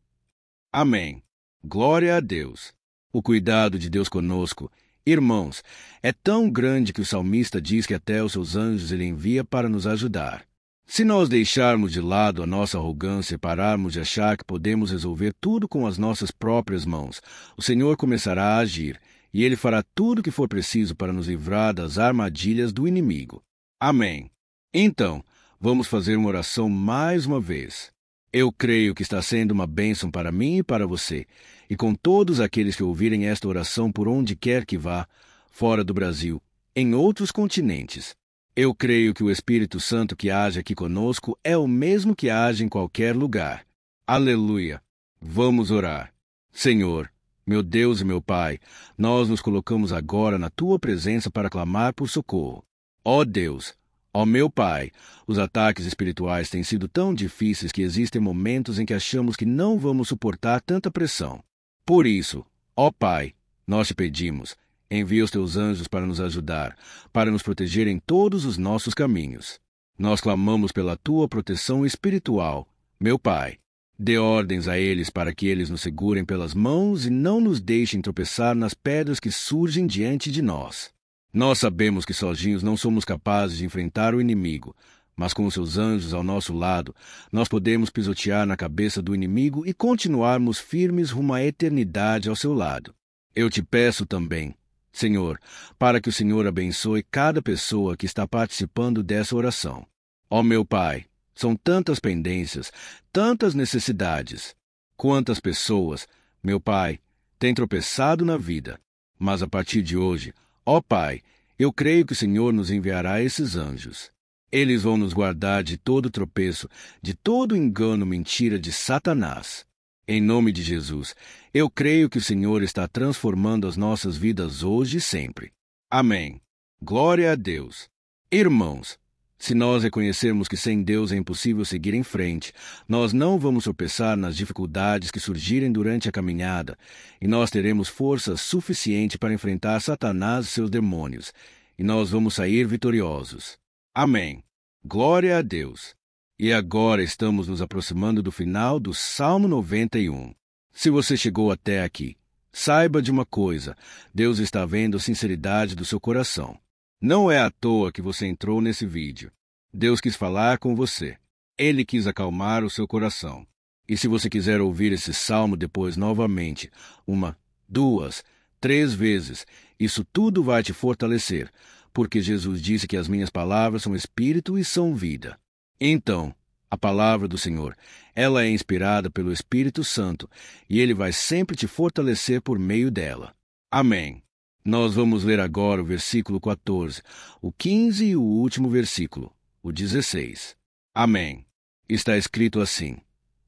Amém. Glória a Deus. O cuidado de Deus conosco, irmãos, é tão grande que o salmista diz que até os seus anjos ele envia para nos ajudar. Se nós deixarmos de lado a nossa arrogância e pararmos de achar que podemos resolver tudo com as nossas próprias mãos, o Senhor começará a agir, e Ele fará tudo o que for preciso para nos livrar das armadilhas do inimigo. Amém. Então, vamos fazer uma oração mais uma vez. Eu creio que está sendo uma bênção para mim e para você, e com todos aqueles que ouvirem esta oração por onde quer que vá, fora do Brasil, em outros continentes. Eu creio que o Espírito Santo que age aqui conosco é o mesmo que age em qualquer lugar. Aleluia! Vamos orar. Senhor, meu Deus e meu Pai, nós nos colocamos agora na Tua presença para clamar por socorro. Ó Deus, ó meu Pai, os ataques espirituais têm sido tão difíceis que existem momentos em que achamos que não vamos suportar tanta pressão. Por isso, ó Pai, nós te pedimos, envia os teus anjos para nos ajudar, para nos proteger em todos os nossos caminhos. Nós clamamos pela tua proteção espiritual, meu Pai. Dê ordens a eles para que eles nos segurem pelas mãos e não nos deixem tropeçar nas pedras que surgem diante de nós. Nós sabemos que sozinhos não somos capazes de enfrentar o inimigo, mas com os seus anjos ao nosso lado, nós podemos pisotear na cabeça do inimigo e continuarmos firmes rumo à eternidade ao seu lado. Eu te peço também, Senhor, para que o Senhor abençoe cada pessoa que está participando dessa oração. Ó meu Pai, são tantas pendências, tantas necessidades. Quantas pessoas, meu Pai, têm tropeçado na vida. Mas a partir de hoje, ó Pai, eu creio que o Senhor nos enviará esses anjos. Eles vão nos guardar de todo tropeço, de todo engano, mentira de Satanás. Em nome de Jesus, eu creio que o Senhor está transformando as nossas vidas hoje e sempre. Amém. Glória a Deus. Irmãos, se nós reconhecermos que sem Deus é impossível seguir em frente, nós não vamos tropeçar nas dificuldades que surgirem durante a caminhada, e nós teremos força suficiente para enfrentar Satanás e seus demônios, e nós vamos sair vitoriosos. Amém. Glória a Deus. E agora estamos nos aproximando do final do Salmo 91. Se você chegou até aqui, saiba de uma coisa: Deus está vendo a sinceridade do seu coração. Não é à toa que você entrou nesse vídeo. Deus quis falar com você. Ele quis acalmar o seu coração. E se você quiser ouvir esse salmo depois novamente, 1, 2, 3 vezes, isso tudo vai te fortalecer, porque Jesus disse que as minhas palavras são espírito e são vida. Então, a palavra do Senhor, ela é inspirada pelo Espírito Santo, e ele vai sempre te fortalecer por meio dela. Amém. Nós vamos ler agora o versículo 14, o 15 e o último versículo, o 16. Amém. Está escrito assim: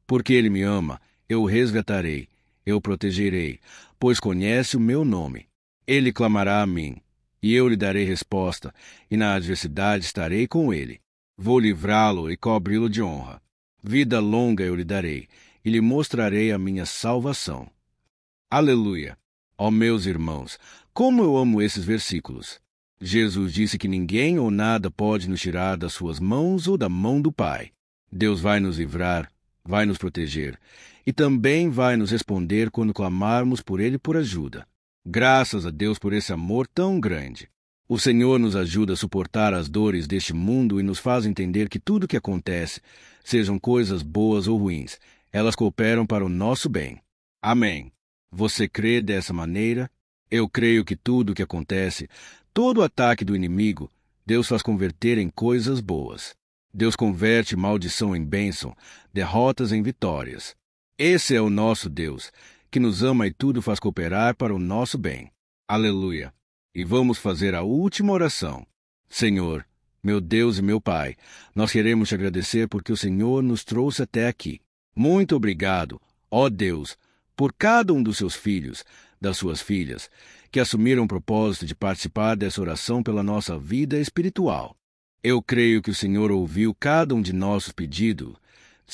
Porque ele me ama, eu o resgatarei, eu o protegerei, pois conhece o meu nome. Ele clamará a mim, e eu lhe darei resposta, e na adversidade estarei com ele. Vou livrá-lo e cobri-lo de honra. Vida longa eu lhe darei, e lhe mostrarei a minha salvação. Aleluia! Ó meus irmãos, como eu amo esses versículos! Jesus disse que ninguém ou nada pode nos tirar das suas mãos ou da mão do Pai. Deus vai nos livrar, vai nos proteger, e também vai nos responder quando clamarmos por Ele por ajuda. Graças a Deus por esse amor tão grande. O Senhor nos ajuda a suportar as dores deste mundo e nos faz entender que tudo o que acontece, sejam coisas boas ou ruins, elas cooperam para o nosso bem. Amém. Você crê dessa maneira? Eu creio que tudo o que acontece, todo o ataque do inimigo, Deus faz converter em coisas boas. Deus converte maldição em bênção, derrotas em vitórias. Esse é o nosso Deus, que nos ama e tudo faz cooperar para o nosso bem. Aleluia! E vamos fazer a última oração. Senhor, Meu Deus e meu Pai, nós queremos te agradecer porque o Senhor nos trouxe até aqui. Muito obrigado, ó Deus, por cada um dos seus filhos, das suas filhas, que assumiram o propósito de participar dessa oração pela nossa vida espiritual. Eu creio que o Senhor ouviu cada um de nossos pedidos,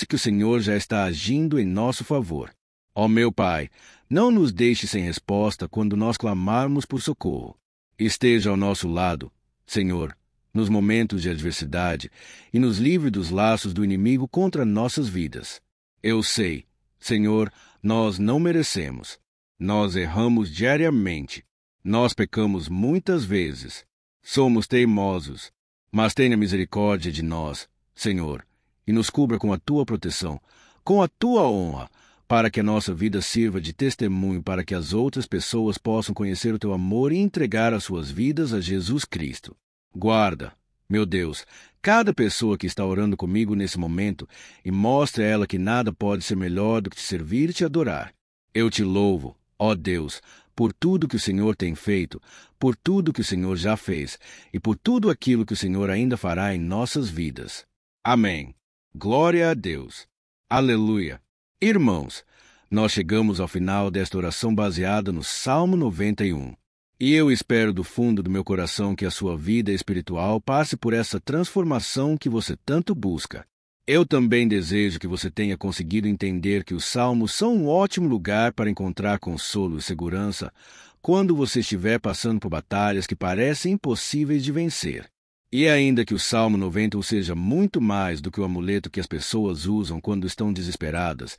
e que o Senhor já está agindo em nosso favor. Ó meu Pai, não nos deixe sem resposta quando nós clamarmos por socorro. Esteja ao nosso lado, Senhor, nos momentos de adversidade e nos livre dos laços do inimigo contra nossas vidas. Eu sei, Senhor, nós não merecemos. Nós erramos diariamente. Nós pecamos muitas vezes. Somos teimosos. Mas tenha misericórdia de nós, Senhor, e nos cubra com a tua proteção, com a tua honra, para que a nossa vida sirva de testemunho para que as outras pessoas possam conhecer o teu amor e entregar as suas vidas a Jesus Cristo. Guarda, meu Deus, cada pessoa que está orando comigo nesse momento e mostre a ela que nada pode ser melhor do que te servir e te adorar. Eu te louvo, ó Deus, por tudo que o Senhor tem feito, por tudo que o Senhor já fez e por tudo aquilo que o Senhor ainda fará em nossas vidas. Amém. Glória a Deus. Aleluia. Irmãos, nós chegamos ao final desta oração baseada no Salmo 91. E eu espero do fundo do meu coração que a sua vida espiritual passe por essa transformação que você tanto busca. Eu também desejo que você tenha conseguido entender que os salmos são um ótimo lugar para encontrar consolo e segurança quando você estiver passando por batalhas que parecem impossíveis de vencer. E ainda que o Salmo 90 seja muito mais do que o amuleto que as pessoas usam quando estão desesperadas,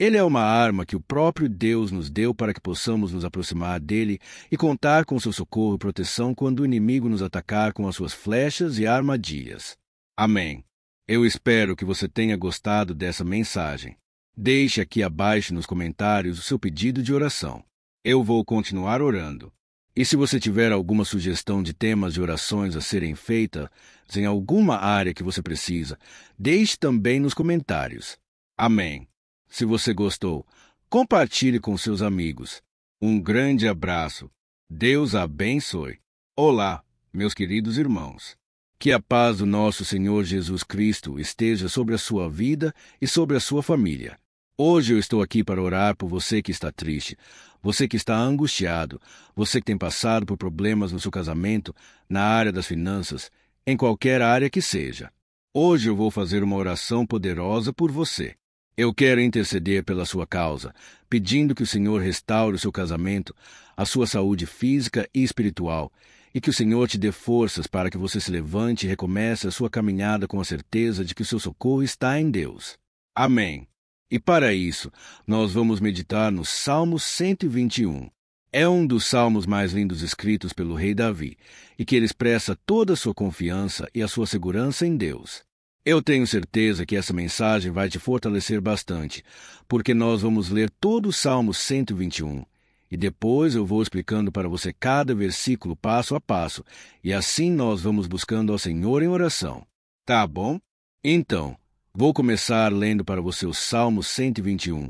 ele é uma arma que o próprio Deus nos deu para que possamos nos aproximar dele e contar com seu socorro e proteção quando o inimigo nos atacar com as suas flechas e armadilhas. Amém. Eu espero que você tenha gostado dessa mensagem. Deixe aqui abaixo nos comentários o seu pedido de oração. Eu vou continuar orando. E se você tiver alguma sugestão de temas de orações a serem feitas em alguma área que você precisa, deixe também nos comentários. Amém. Se você gostou, compartilhe com seus amigos. Um grande abraço. Deus abençoe. Olá, meus queridos irmãos. Que a paz do nosso Senhor Jesus Cristo esteja sobre a sua vida e sobre a sua família. Hoje eu estou aqui para orar por você que está triste, você que está angustiado, você que tem passado por problemas no seu casamento, na área das finanças, em qualquer área que seja. Hoje eu vou fazer uma oração poderosa por você. Eu quero interceder pela sua causa, pedindo que o Senhor restaure o seu casamento, a sua saúde física e espiritual, e que o Senhor te dê forças para que você se levante e recomece a sua caminhada com a certeza de que o seu socorro está em Deus. Amém. E para isso, nós vamos meditar no Salmo 121. É um dos salmos mais lindos escritos pelo rei Davi, e que ele expressa toda a sua confiança e a sua segurança em Deus. Eu tenho certeza que essa mensagem vai te fortalecer bastante, porque nós vamos ler todo o Salmo 121. E depois eu vou explicando para você cada versículo passo a passo, e assim nós vamos buscando ao Senhor em oração. Tá bom? Então, vou começar lendo para você o Salmo 121,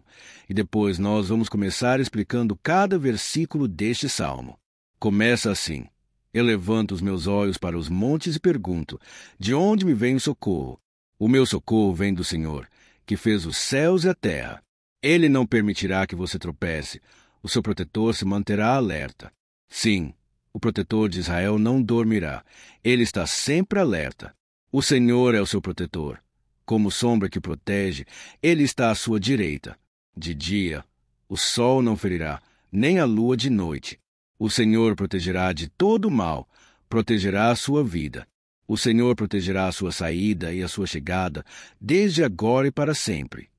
e depois nós vamos começar explicando cada versículo deste salmo. Começa assim: Eu levanto os meus olhos para os montes e pergunto, de onde me vem o socorro? O meu socorro vem do Senhor, que fez os céus e a terra. Ele não permitirá que você tropece. O seu protetor se manterá alerta. Sim, o protetor de Israel não dormirá. Ele está sempre alerta. O Senhor é o seu protetor. Como sombra que protege, ele está à sua direita. De dia, o sol não ferirá, nem a lua de noite. O Senhor protegerá de todo o mal, protegerá a sua vida. O Senhor protegerá a sua saída e a sua chegada, desde agora e para sempre.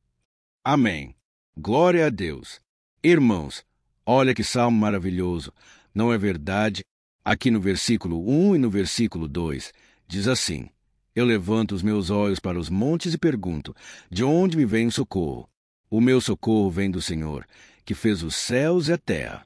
Amém. Glória a Deus. Irmãos, olha que salmo maravilhoso, não é verdade? Aqui no versículo 1 e no versículo 2, diz assim: Eu levanto os meus olhos para os montes e pergunto, de onde me vem o socorro? O meu socorro vem do Senhor, que fez os céus e a terra.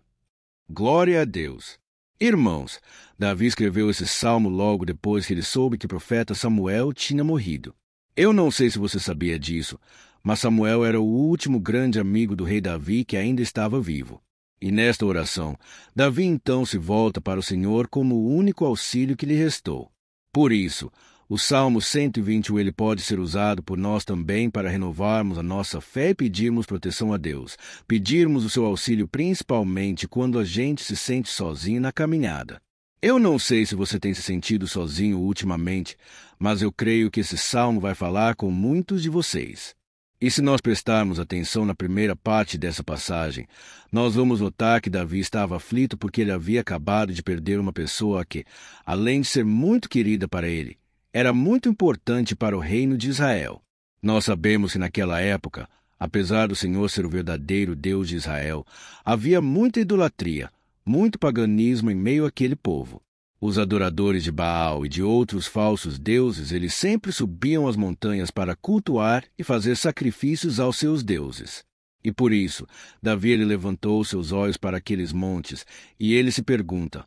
Glória a Deus. Irmãos, Davi escreveu esse salmo logo depois que ele soube que o profeta Samuel tinha morrido. Eu não sei se você sabia disso, mas Samuel era o último grande amigo do rei Davi que ainda estava vivo. E nesta oração, Davi então se volta para o Senhor como o único auxílio que lhe restou. Por isso, O Salmo 121 ele pode ser usado por nós também para renovarmos a nossa fé e pedirmos proteção a Deus, pedirmos o seu auxílio principalmente quando a gente se sente sozinho na caminhada. Eu não sei se você tem se sentido sozinho ultimamente, mas eu creio que esse salmo vai falar com muitos de vocês. E se nós prestarmos atenção na primeira parte dessa passagem, nós vamos notar que Davi estava aflito porque ele havia acabado de perder uma pessoa que, além de ser muito querida para ele, era muito importante para o reino de Israel. Nós sabemos que naquela época, apesar do Senhor ser o verdadeiro Deus de Israel, havia muita idolatria, muito paganismo em meio àquele povo. Os adoradores de Baal e de outros falsos deuses, eles sempre subiam as montanhas para cultuar e fazer sacrifícios aos seus deuses. E por isso, Davi ele levantou seus olhos para aqueles montes e ele se pergunta,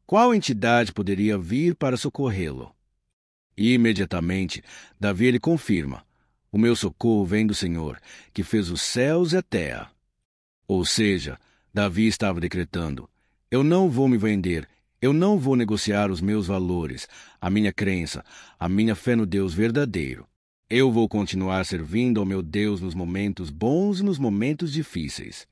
qual entidade poderia vir para socorrê-lo? E imediatamente, Davi ele confirma, o meu socorro vem do Senhor, que fez os céus e a terra. Ou seja, Davi estava decretando, eu não vou me vender, eu não vou negociar os meus valores, a minha crença, a minha fé no Deus verdadeiro. Eu vou continuar servindo ao meu Deus nos momentos bons e nos momentos difíceis.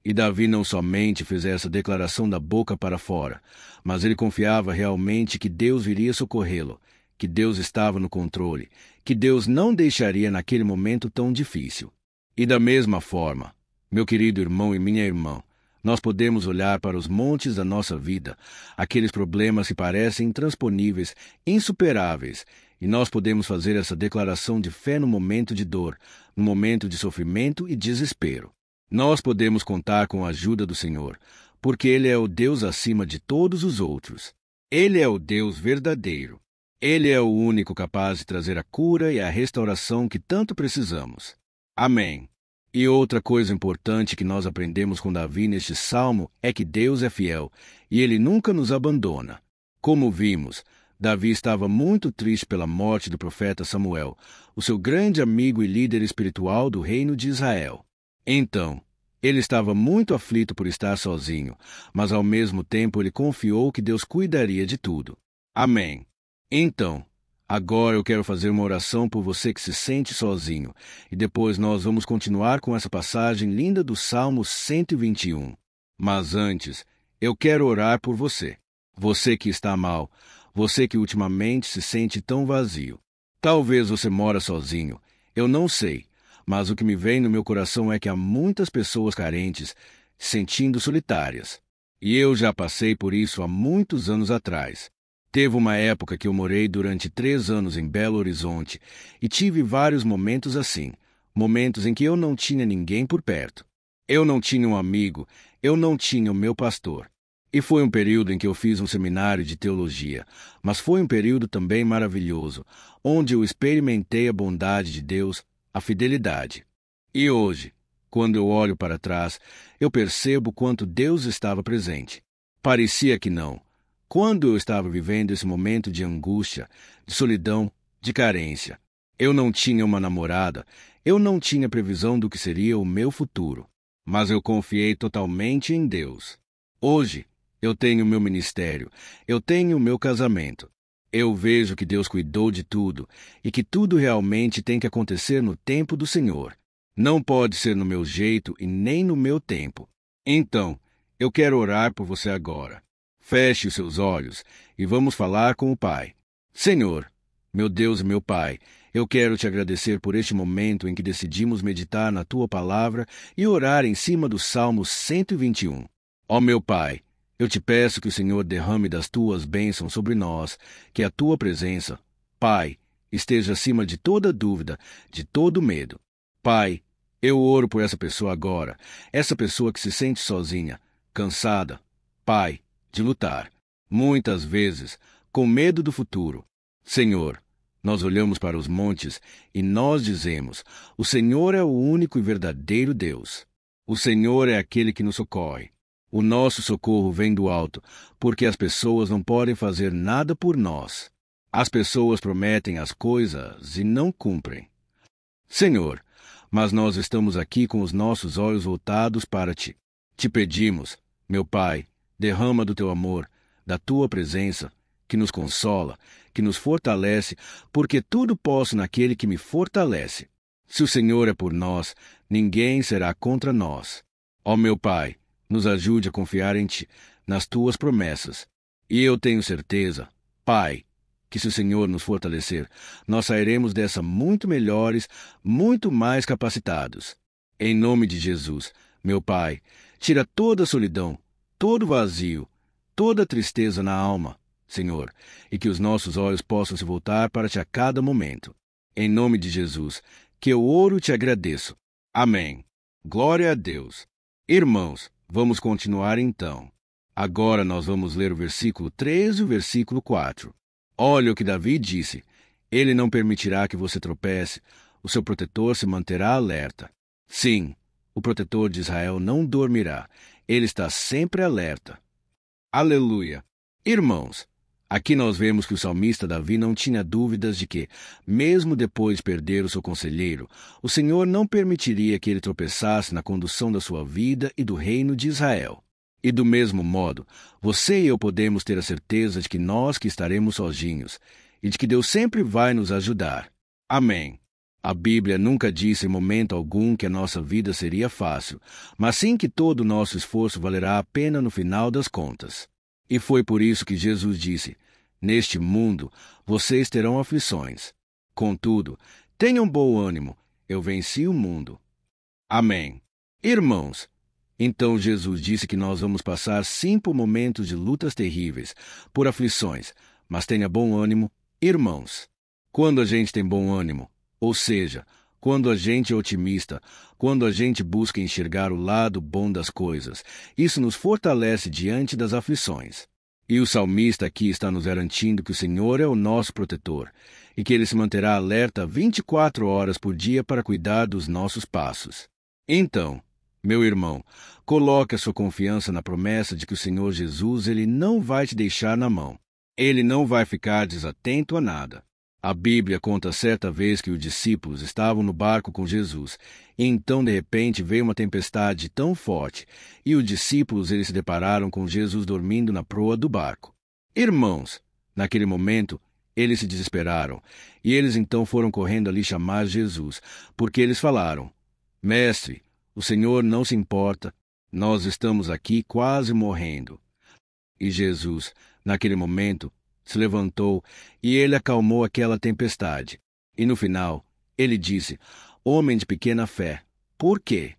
E Davi não somente fez essa declaração da boca para fora, mas ele confiava realmente que Deus viria socorrê-lo, que Deus estava no controle, que Deus não deixaria naquele momento tão difícil. E da mesma forma, meu querido irmão e minha irmã, nós podemos olhar para os montes da nossa vida, aqueles problemas que parecem intransponíveis, insuperáveis, e nós podemos fazer essa declaração de fé no momento de dor, no momento de sofrimento e desespero. Nós podemos contar com a ajuda do Senhor, porque Ele é o Deus acima de todos os outros. Ele é o Deus verdadeiro. Ele é o único capaz de trazer a cura e a restauração que tanto precisamos. Amém. E outra coisa importante que nós aprendemos com Davi neste salmo é que Deus é fiel e Ele nunca nos abandona. Como vimos, Davi estava muito triste pela morte do profeta Samuel, o seu grande amigo e líder espiritual do reino de Israel. Então, ele estava muito aflito por estar sozinho, mas ao mesmo tempo ele confiou que Deus cuidaria de tudo. Amém. Então, agora eu quero fazer uma oração por você que se sente sozinho, e depois nós vamos continuar com essa passagem linda do Salmo 121. Mas antes, eu quero orar por você. Você que está mal, você que ultimamente se sente tão vazio. Talvez você mora sozinho, eu não sei, mas o que me vem no meu coração é que há muitas pessoas carentes, se sentindo solitárias. E eu já passei por isso há muitos anos atrás. Teve uma época que eu morei durante 3 anos em Belo Horizonte e tive vários momentos assim, momentos em que eu não tinha ninguém por perto. Eu não tinha um amigo, eu não tinha o meu pastor. E foi um período em que eu fiz um seminário de teologia, mas foi um período também maravilhoso, onde eu experimentei a bondade de Deus, a fidelidade. E hoje, quando eu olho para trás, eu percebo quanto Deus estava presente. Parecia que não. Quando eu estava vivendo esse momento de angústia, de solidão, de carência, eu não tinha uma namorada, eu não tinha previsão do que seria o meu futuro, mas eu confiei totalmente em Deus. Hoje, eu tenho meu ministério, eu tenho o meu casamento. Eu vejo que Deus cuidou de tudo e que tudo realmente tem que acontecer no tempo do Senhor. Não pode ser no meu jeito e nem no meu tempo. Então, eu quero orar por você agora. Feche os seus olhos e vamos falar com o Pai. Senhor, meu Deus e meu Pai, eu quero te agradecer por este momento em que decidimos meditar na Tua Palavra e orar em cima do Salmo 121. Ó meu Pai, eu te peço que o Senhor derrame das Tuas bênçãos sobre nós, que a Tua presença, Pai, esteja acima de toda dúvida, de todo medo. Pai, eu oro por essa pessoa agora, essa pessoa que se sente sozinha, cansada, Pai, de lutar, muitas vezes, com medo do futuro. Senhor, nós olhamos para os montes e nós dizemos, o Senhor é o único e verdadeiro Deus. O Senhor é aquele que nos socorre. O nosso socorro vem do alto, porque as pessoas não podem fazer nada por nós. As pessoas prometem as coisas e não cumprem. Senhor, mas nós estamos aqui com os nossos olhos voltados para Ti. Te pedimos, meu Pai, derrama do Teu amor, da Tua presença, que nos consola, que nos fortalece, porque tudo posso naquele que me fortalece. Se o Senhor é por nós, ninguém será contra nós. Ó meu Pai, nos ajude a confiar em Ti, nas Tuas promessas. E eu tenho certeza, Pai, que se o Senhor nos fortalecer, nós sairemos dessa muito melhores, muito mais capacitados. Em nome de Jesus, meu Pai, tira toda a solidão, todo vazio, toda tristeza na alma, Senhor, e que os nossos olhos possam se voltar para Ti a cada momento. Em nome de Jesus, que eu oro e Te agradeço. Amém. Glória a Deus. Irmãos, vamos continuar então. Agora nós vamos ler o versículo 3 e o versículo 4. Olha o que Davi disse. Ele não permitirá que você tropece. O seu protetor se manterá alerta. Sim, o protetor de Israel não dormirá. Ele está sempre alerta. Aleluia. Irmãos, aqui nós vemos que o salmista Davi não tinha dúvidas de que, mesmo depois de perder o seu conselheiro, o Senhor não permitiria que ele tropeçasse na condução da sua vida e do reino de Israel. E do mesmo modo, você e eu podemos ter a certeza de que nós que estaremos sozinhos e de que Deus sempre vai nos ajudar. Amém. A Bíblia nunca disse em momento algum que a nossa vida seria fácil, mas sim que todo o nosso esforço valerá a pena no final das contas. E foi por isso que Jesus disse: neste mundo vocês terão aflições. Contudo, tenham bom ânimo, eu venci o mundo. Amém. Irmãos, então Jesus disse que nós vamos passar sim por momentos de lutas terríveis, por aflições, mas tenha bom ânimo, irmãos. Quando a gente tem bom ânimo, ou seja, quando a gente é otimista, quando a gente busca enxergar o lado bom das coisas, isso nos fortalece diante das aflições. E o salmista aqui está nos garantindo que o Senhor é o nosso protetor e que Ele se manterá alerta 24 horas por dia para cuidar dos nossos passos. Então, meu irmão, coloque a sua confiança na promessa de que o Senhor Jesus Ele não vai te deixar na mão. Ele não vai ficar desatento a nada. A Bíblia conta certa vez que os discípulos estavam no barco com Jesus, e então de repente veio uma tempestade tão forte, e os discípulos eles se depararam com Jesus dormindo na proa do barco. Irmãos, naquele momento, eles se desesperaram, e eles então foram correndo ali chamar Jesus, porque eles falaram: Mestre, o Senhor não se importa, nós estamos aqui quase morrendo. E Jesus, naquele momento, se levantou e ele acalmou aquela tempestade. E no final, ele disse: Homem de pequena fé, por quê?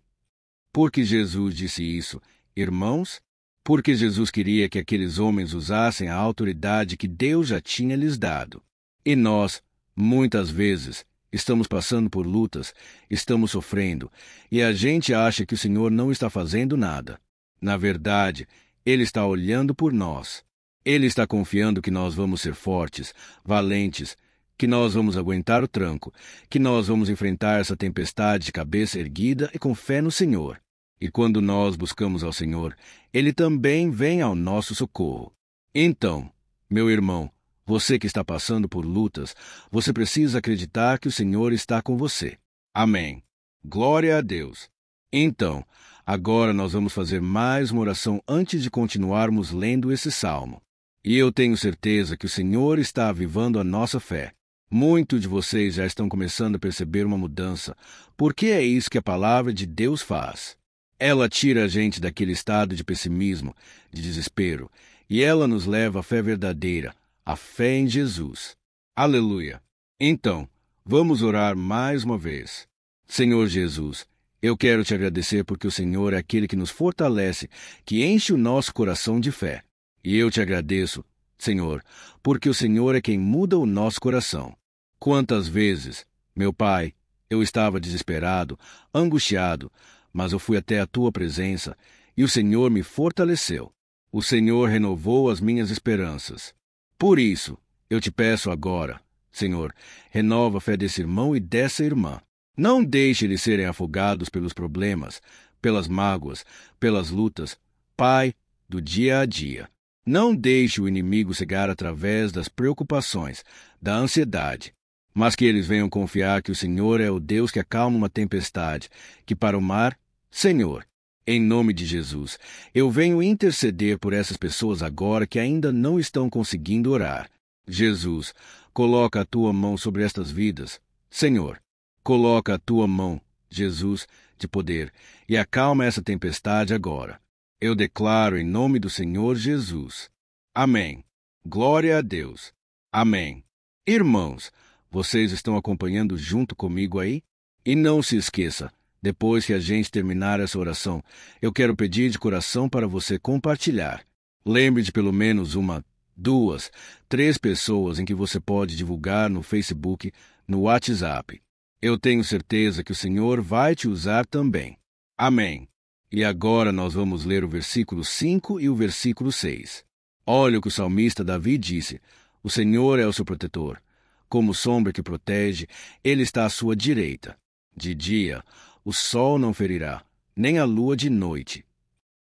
Por que Jesus disse isso, irmãos? Porque Jesus queria que aqueles homens usassem a autoridade que Deus já tinha lhes dado. E nós, muitas vezes, estamos passando por lutas, estamos sofrendo, e a gente acha que o Senhor não está fazendo nada. Na verdade, Ele está olhando por nós. Ele está confiando que nós vamos ser fortes, valentes, que nós vamos aguentar o tranco, que nós vamos enfrentar essa tempestade de cabeça erguida e com fé no Senhor. E quando nós buscamos ao Senhor, Ele também vem ao nosso socorro. Então, meu irmão, você que está passando por lutas, você precisa acreditar que o Senhor está com você. Amém. Glória a Deus. Então, agora nós vamos fazer mais uma oração antes de continuarmos lendo esse salmo. E eu tenho certeza que o Senhor está avivando a nossa fé. Muitos de vocês já estão começando a perceber uma mudança, porque é isso que a palavra de Deus faz. Ela tira a gente daquele estado de pessimismo, de desespero, e ela nos leva à fé verdadeira, a fé em Jesus. Aleluia! Então, vamos orar mais uma vez. Senhor Jesus, eu quero te agradecer porque o Senhor é aquele que nos fortalece, que enche o nosso coração de fé. E eu te agradeço, Senhor, porque o Senhor é quem muda o nosso coração. Quantas vezes, meu Pai, eu estava desesperado, angustiado, mas eu fui até a Tua presença e o Senhor me fortaleceu. O Senhor renovou as minhas esperanças. Por isso, eu te peço agora, Senhor, renova a fé desse irmão e dessa irmã. Não deixe eles serem afogados pelos problemas, pelas mágoas, pelas lutas, Pai, do dia a dia. Não deixe o inimigo cegar através das preocupações, da ansiedade, mas que eles venham confiar que o Senhor é o Deus que acalma uma tempestade, que para o mar, Senhor, Em nome de Jesus, eu venho interceder por essas pessoas agora que ainda não estão conseguindo orar. Jesus, coloca a tua mão sobre estas vidas. Senhor, coloca a tua mão, Jesus, de poder, e acalma essa tempestade agora. Eu declaro em nome do Senhor Jesus. Amém. Glória a Deus. Amém. Irmãos, vocês estão acompanhando junto comigo aí? E não se esqueça, depois que a gente terminar essa oração, eu quero pedir de coração para você compartilhar. Lembre de pelo menos 1, 2, 3 pessoas em que você pode divulgar no Facebook, no WhatsApp. Eu tenho certeza que o Senhor vai te usar também. Amém. E agora nós vamos ler o versículo 5 e o versículo 6. Olha o que o salmista Davi disse: o Senhor é o seu protetor. Como sombra que protege, ele está à sua direita. De dia, o sol não ferirá, nem a lua de noite.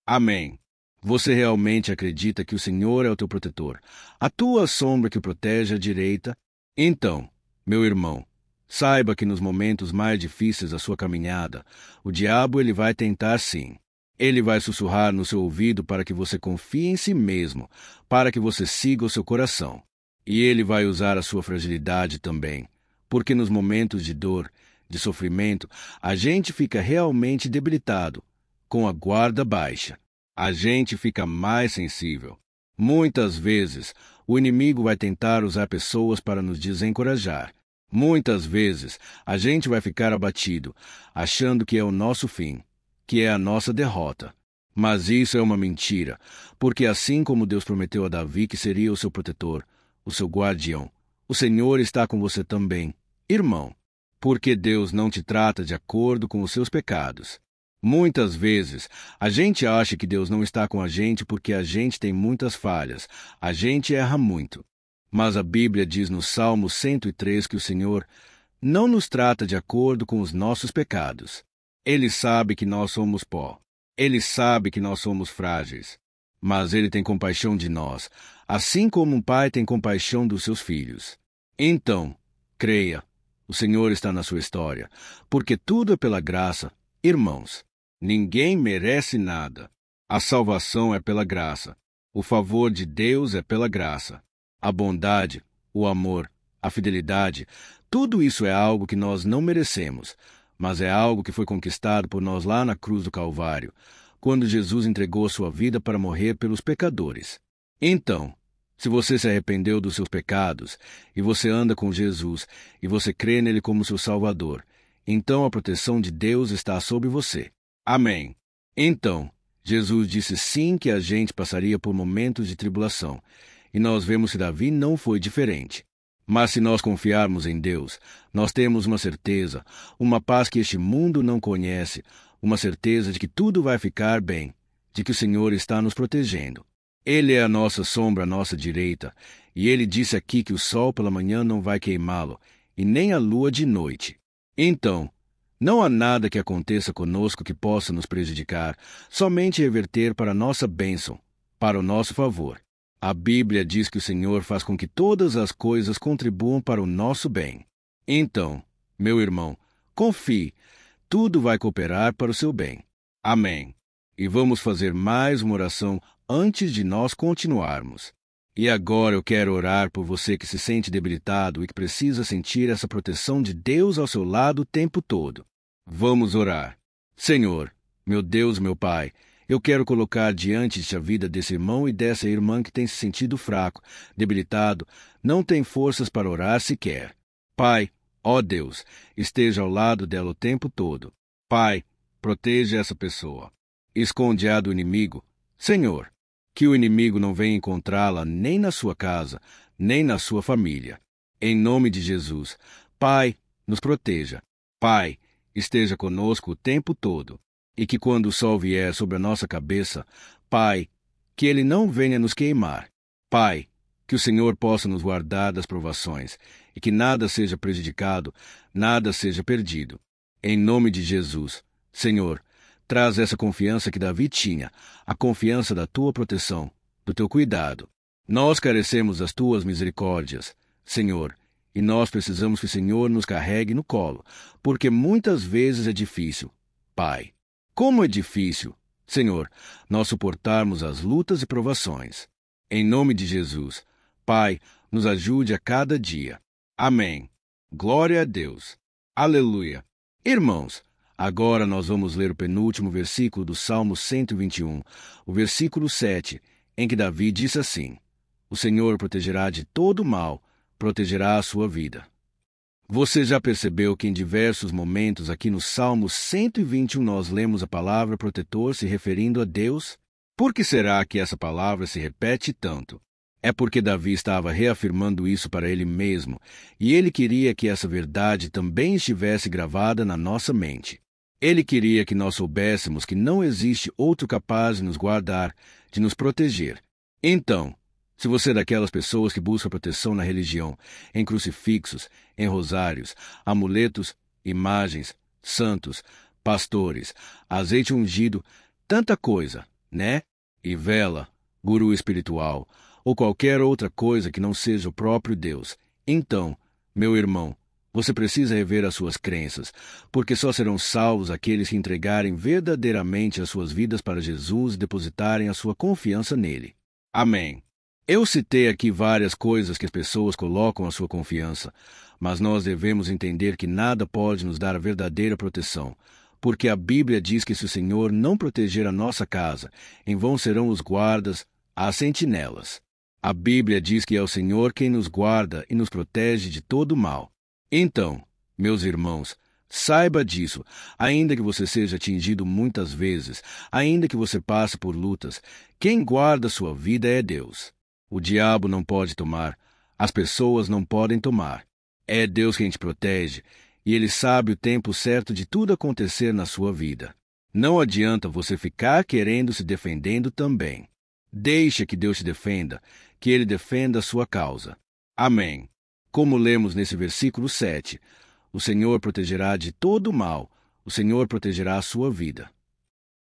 Amém. Você realmente acredita que o Senhor é o teu protetor, a tua sombra que o protege à direita? Então, meu irmão, saiba que nos momentos mais difíceis da sua caminhada, o diabo ele vai tentar sim. Ele vai sussurrar no seu ouvido para que você confie em si mesmo, para que você siga o seu coração. E ele vai usar a sua fragilidade também, porque nos momentos de dor, de sofrimento, a gente fica realmente debilitado, com a guarda baixa. A gente fica mais sensível. Muitas vezes, o inimigo vai tentar usar pessoas para nos desencorajar. Muitas vezes, a gente vai ficar abatido, achando que é o nosso fim, que é a nossa derrota. Mas isso é uma mentira, porque assim como Deus prometeu a Davi que seria o seu protetor, o seu guardião, o Senhor está com você também, irmão, porque Deus não te trata de acordo com os seus pecados. Muitas vezes, a gente acha que Deus não está com a gente porque a gente tem muitas falhas, a gente erra muito. Mas a Bíblia diz no Salmo 103 que o Senhor não nos trata de acordo com os nossos pecados. Ele sabe que nós somos pó. Ele sabe que nós somos frágeis. Mas Ele tem compaixão de nós, assim como um pai tem compaixão dos seus filhos. Então, creia, o Senhor está na sua história, porque tudo é pela graça, irmãos. Ninguém merece nada. A salvação é pela graça. O favor de Deus é pela graça. A bondade, o amor, a fidelidade, tudo isso é algo que nós não merecemos, mas é algo que foi conquistado por nós lá na cruz do Calvário, quando Jesus entregou sua vida para morrer pelos pecadores. Então, se você se arrependeu dos seus pecados, e você anda com Jesus, e você crê nele como seu Salvador, então a proteção de Deus está sobre você. Amém. Então, Jesus disse sim que a gente passaria por momentos de tribulação, e nós vemos que Davi não foi diferente. Mas se nós confiarmos em Deus, nós temos uma certeza, uma paz que este mundo não conhece, uma certeza de que tudo vai ficar bem, de que o Senhor está nos protegendo. Ele é a nossa sombra à nossa direita, e ele disse aqui que o sol pela manhã não vai queimá-lo, e nem a lua de noite. Então, não há nada que aconteça conosco que possa nos prejudicar, somente reverter para a nossa bênção, para o nosso favor. A Bíblia diz que o Senhor faz com que todas as coisas contribuam para o nosso bem. Então, meu irmão, confie, tudo vai cooperar para o seu bem. Amém. E vamos fazer mais uma oração antes de nós continuarmos. E agora eu quero orar por você que se sente debilitado e que precisa sentir essa proteção de Deus ao seu lado o tempo todo. Vamos orar. Senhor, meu Deus, meu Pai, eu quero colocar diante de ti a vida desse irmão e dessa irmã que tem se sentido fraco, debilitado, não tem forças para orar sequer. Pai, ó Deus, esteja ao lado dela o tempo todo. Pai, proteja essa pessoa. Esconde-a do inimigo. Senhor, que o inimigo não venha encontrá-la nem na sua casa, nem na sua família. Em nome de Jesus, Pai, nos proteja. Pai, esteja conosco o tempo todo, e que quando o sol vier sobre a nossa cabeça, Pai, que ele não venha nos queimar. Pai, que o Senhor possa nos guardar das provações, e que nada seja prejudicado, nada seja perdido. Em nome de Jesus, Senhor, traz essa confiança que Davi tinha, a confiança da tua proteção, do teu cuidado. Nós carecemos das tuas misericórdias, Senhor, e nós precisamos que o Senhor nos carregue no colo, porque muitas vezes é difícil. Pai, como é difícil, Senhor, nós suportarmos as lutas e provações. Em nome de Jesus, Pai, nos ajude a cada dia. Amém. Glória a Deus. Aleluia. Irmãos, agora nós vamos ler o penúltimo versículo do Salmo 121, o versículo 7, em que Davi disse assim: O Senhor protegerá de todo mal, protegerá a sua vida. Você já percebeu que em diversos momentos aqui no Salmo 121 nós lemos a palavra protetor se referindo a Deus? Por que será que essa palavra se repete tanto? É porque Davi estava reafirmando isso para ele mesmo, e ele queria que essa verdade também estivesse gravada na nossa mente. Ele queria que nós soubéssemos que não existe outro capaz de nos guardar, de nos proteger. Então, se você é daquelas pessoas que buscam proteção na religião, em crucifixos, em rosários, amuletos, imagens, santos, pastores, azeite ungido, tanta coisa, né? E vela, guru espiritual, ou qualquer outra coisa que não seja o próprio Deus, então, meu irmão, você precisa rever as suas crenças, porque só serão salvos aqueles que entregarem verdadeiramente as suas vidas para Jesus e depositarem a sua confiança nele. Amém. Eu citei aqui várias coisas que as pessoas colocam a sua confiança, mas nós devemos entender que nada pode nos dar a verdadeira proteção, porque a Bíblia diz que se o Senhor não proteger a nossa casa, em vão serão os guardas, as sentinelas. A Bíblia diz que é o Senhor quem nos guarda e nos protege de todo mal. Então, meus irmãos, saiba disso, ainda que você seja atingido muitas vezes, ainda que você passe por lutas, quem guarda sua vida é Deus. O diabo não pode tomar, as pessoas não podem tomar. É Deus quem te protege, e Ele sabe o tempo certo de tudo acontecer na sua vida. Não adianta você ficar querendo se defendendo também. Deixa que Deus te defenda, que Ele defenda a sua causa. Amém. Como lemos nesse versículo 7, o Senhor protegerá de todo mal, o Senhor protegerá a sua vida.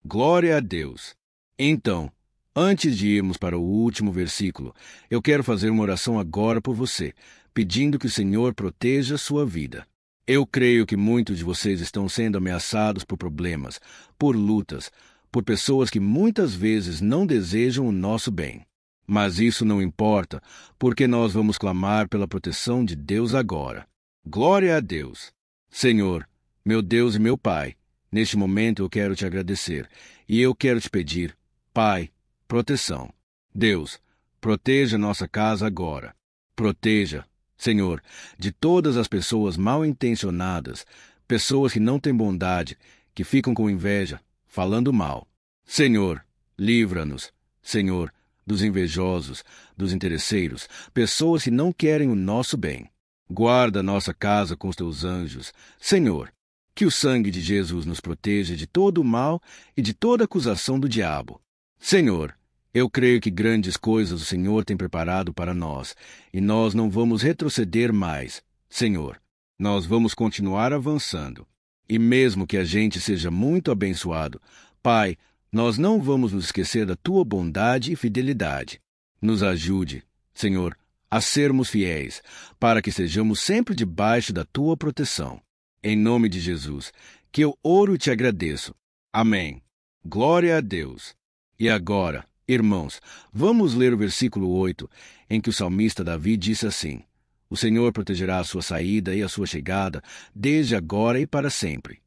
Glória a Deus. Então, antes de irmos para o último versículo, eu quero fazer uma oração agora por você, pedindo que o Senhor proteja a sua vida. Eu creio que muitos de vocês estão sendo ameaçados por problemas, por lutas, por pessoas que muitas vezes não desejam o nosso bem. Mas isso não importa, porque nós vamos clamar pela proteção de Deus agora. Glória a Deus. Senhor, meu Deus e meu Pai, neste momento eu quero te agradecer, e eu quero te pedir, Pai, proteção. Deus, proteja nossa casa agora. Proteja, Senhor, de todas as pessoas mal intencionadas, pessoas que não têm bondade, que ficam com inveja, falando mal. Senhor, livra-nos, Senhor, dos invejosos, dos interesseiros, pessoas que não querem o nosso bem. Guarda nossa casa com os teus anjos. Senhor, que o sangue de Jesus nos proteja de todo o mal e de toda acusação do diabo. Senhor, eu creio que grandes coisas o Senhor tem preparado para nós, e nós não vamos retroceder mais. Senhor, nós vamos continuar avançando. E mesmo que a gente seja muito abençoado, Pai, nós não vamos nos esquecer da Tua bondade e fidelidade. Nos ajude, Senhor, a sermos fiéis, para que sejamos sempre debaixo da Tua proteção. Em nome de Jesus, que eu oro e te agradeço. Amém. Glória a Deus. E agora, irmãos, vamos ler o versículo 8, em que o salmista Davi disse assim: O Senhor protegerá a sua saída e a sua chegada, desde agora e para sempre.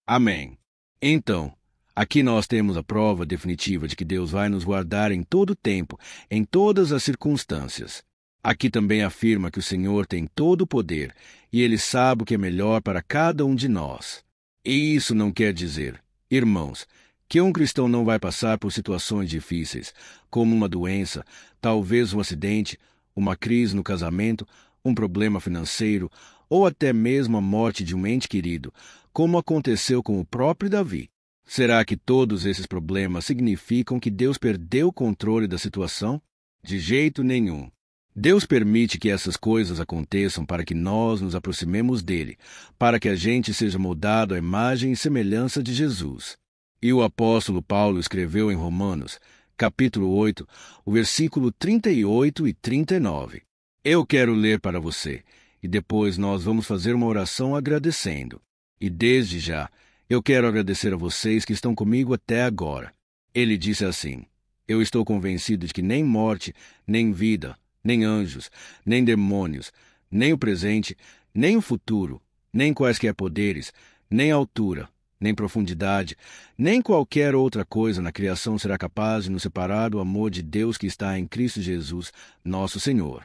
Amém. Então, aqui nós temos a prova definitiva de que Deus vai nos guardar em todo o tempo, em todas as circunstâncias. Aqui também afirma que o Senhor tem todo o poder, e Ele sabe o que é melhor para cada um de nós. E isso não quer dizer, irmãos, que um cristão não vai passar por situações difíceis, como uma doença, talvez um acidente, uma crise no casamento, um problema financeiro, ou até mesmo a morte de um ente querido, como aconteceu com o próprio Davi. Será que todos esses problemas significam que Deus perdeu o controle da situação? De jeito nenhum. Deus permite que essas coisas aconteçam para que nós nos aproximemos dele, para que a gente seja moldado à imagem e semelhança de Jesus. E o apóstolo Paulo escreveu em Romanos, capítulo 8, o versículo 38 e 39. Eu quero ler para você, e depois nós vamos fazer uma oração agradecendo. E desde já, eu quero agradecer a vocês que estão comigo até agora. Ele disse assim: Eu estou convencido de que nem morte, nem vida, nem anjos, nem demônios, nem o presente, nem o futuro, nem quaisquer poderes, nem altura, nem profundidade, nem qualquer outra coisa na criação será capaz de nos separar do amor de Deus que está em Cristo Jesus, nosso Senhor.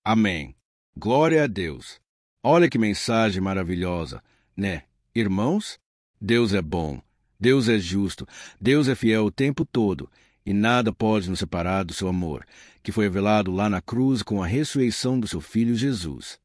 Amém. Glória a Deus. Olha que mensagem maravilhosa, né, irmãos? Deus é bom, Deus é justo, Deus é fiel o tempo todo, e nada pode nos separar do seu amor, que foi revelado lá na cruz com a ressurreição do seu Filho Jesus.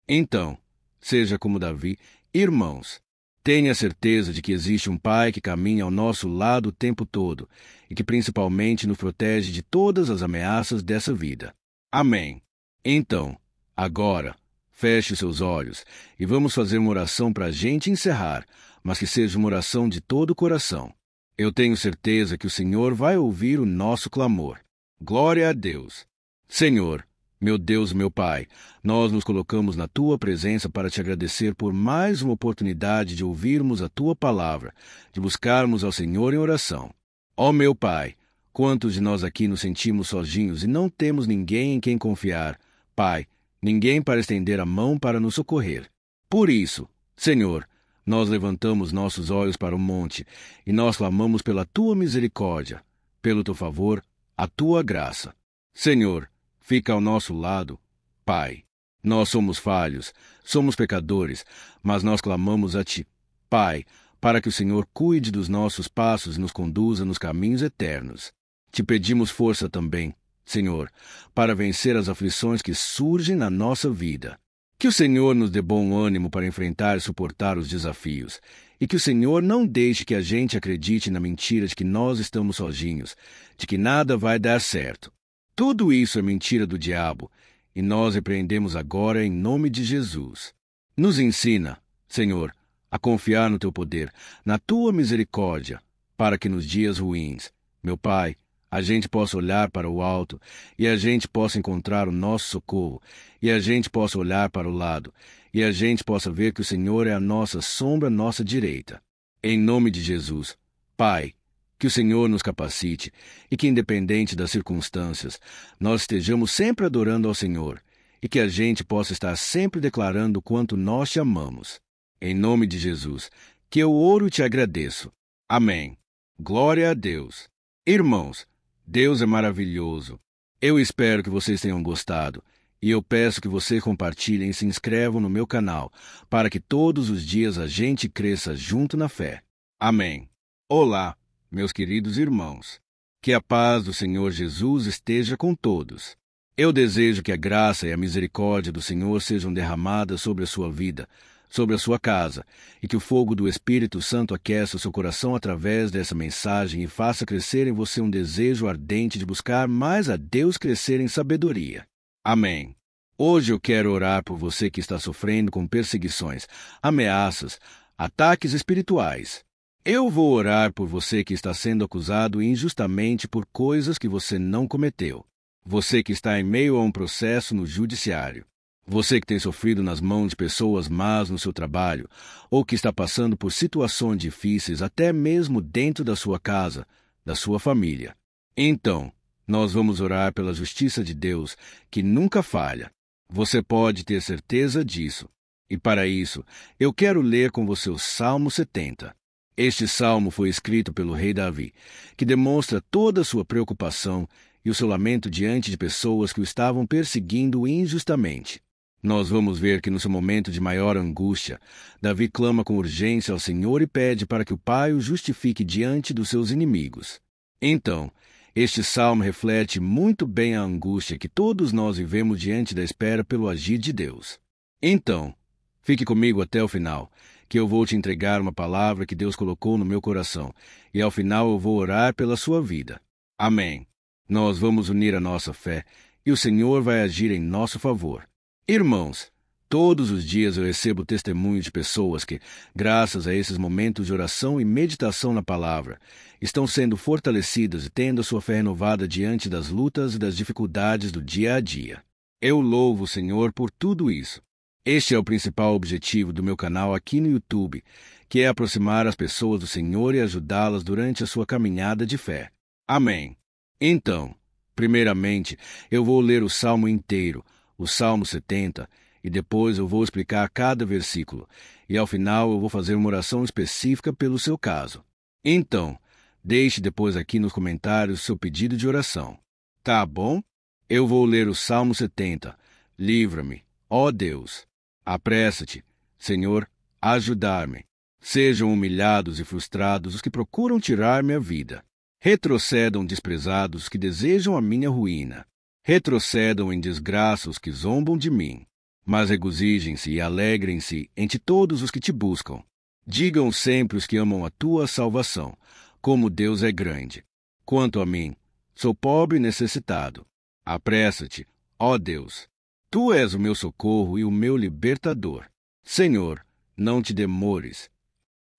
Então, seja como Davi, irmãos, tenha certeza de que existe um Pai que caminha ao nosso lado o tempo todo e que principalmente nos protege de todas as ameaças dessa vida. Amém. Então, agora, feche seus olhos e vamos fazer uma oração para a gente encerrar, mas que seja uma oração de todo o coração. Eu tenho certeza que o Senhor vai ouvir o nosso clamor. Glória a Deus. Senhor, meu Deus, meu Pai, nós nos colocamos na Tua presença para te agradecer por mais uma oportunidade de ouvirmos a Tua palavra, de buscarmos ao Senhor em oração. Ó meu Pai, quantos de nós aqui nos sentimos sozinhos e não temos ninguém em quem confiar? Pai, ninguém para estender a mão para nos socorrer. Por isso, Senhor, nós levantamos nossos olhos para o monte e nós clamamos pela Tua misericórdia, pelo Teu favor, a Tua graça. Senhor, fica ao nosso lado, Pai. Nós somos falhos, somos pecadores, mas nós clamamos a Ti, Pai, para que o Senhor cuide dos nossos passos e nos conduza nos caminhos eternos. Te pedimos força também, Senhor, para vencer as aflições que surgem na nossa vida. Que o Senhor nos dê bom ânimo para enfrentar e suportar os desafios, e que o Senhor não deixe que a gente acredite na mentira de que nós estamos sozinhos, de que nada vai dar certo. Tudo isso é mentira do diabo, e nós repreendemos agora em nome de Jesus. Nos ensina, Senhor, a confiar no Teu poder, na Tua misericórdia, para que nos dias ruins, meu Pai, a gente possa olhar para o alto e a gente possa encontrar o nosso socorro, e a gente possa olhar para o lado, e a gente possa ver que o Senhor é a nossa sombra à nossa direita. Em nome de Jesus, Pai, que o Senhor nos capacite e que, independente das circunstâncias, nós estejamos sempre adorando ao Senhor e que a gente possa estar sempre declarando o quanto nós te amamos. Em nome de Jesus, que eu oro e te agradeço. Amém. Glória a Deus. Irmãos, Deus é maravilhoso. Eu espero que vocês tenham gostado e eu peço que vocês compartilhem e se inscrevam no meu canal para que todos os dias a gente cresça junto na fé. Amém. Olá, meus queridos irmãos. Que a paz do Senhor Jesus esteja com todos. Eu desejo que a graça e a misericórdia do Senhor sejam derramadas sobre a sua vida, sobre a sua casa, e que o fogo do Espírito Santo aqueça o seu coração através dessa mensagem e faça crescer em você um desejo ardente de buscar mais a Deus, crescer em sabedoria. Amém. Hoje eu quero orar por você que está sofrendo com perseguições, ameaças, ataques espirituais. Eu vou orar por você que está sendo acusado injustamente por coisas que você não cometeu. Você que está em meio a um processo no judiciário. Você que tem sofrido nas mãos de pessoas más no seu trabalho, ou que está passando por situações difíceis até mesmo dentro da sua casa, da sua família. Então, nós vamos orar pela justiça de Deus, que nunca falha. Você pode ter certeza disso. E para isso, eu quero ler com você o Salmo 70. Este salmo foi escrito pelo rei Davi, que demonstra toda a sua preocupação e o seu lamento diante de pessoas que o estavam perseguindo injustamente. Nós vamos ver que no seu momento de maior angústia, Davi clama com urgência ao Senhor e pede para que o Pai o justifique diante dos seus inimigos. Então, este salmo reflete muito bem a angústia que todos nós vivemos diante da espera pelo agir de Deus. Então, fique comigo até o final, que eu vou te entregar uma palavra que Deus colocou no meu coração, e ao final eu vou orar pela sua vida. Amém. Nós vamos unir a nossa fé, e o Senhor vai agir em nosso favor. Irmãos, todos os dias eu recebo testemunhos de pessoas que, graças a esses momentos de oração e meditação na palavra, estão sendo fortalecidas e tendo a sua fé renovada diante das lutas e das dificuldades do dia a dia. Eu louvo o Senhor por tudo isso. Este é o principal objetivo do meu canal aqui no YouTube, que é aproximar as pessoas do Senhor e ajudá-las durante a sua caminhada de fé. Amém. Então, primeiramente, eu vou ler o Salmo inteiro, o Salmo 70, e depois eu vou explicar cada versículo, e ao final eu vou fazer uma oração específica pelo seu caso. Então, deixe depois aqui nos comentários seu pedido de oração. Tá bom? Eu vou ler o Salmo 70. Livra-me, ó Deus. Apressa-te, Senhor, a ajudar-me. Sejam humilhados e frustrados os que procuram tirar-me a vida. Retrocedam desprezados os que desejam a minha ruína. Retrocedam em desgraça os que zombam de mim. Mas regozijem-se e alegrem-se entre todos os que te buscam. Digam sempre os que amam a tua salvação, como Deus é grande. Quanto a mim, sou pobre e necessitado. Apressa-te, ó Deus. Tu és o meu socorro e o meu libertador. Senhor, não te demores.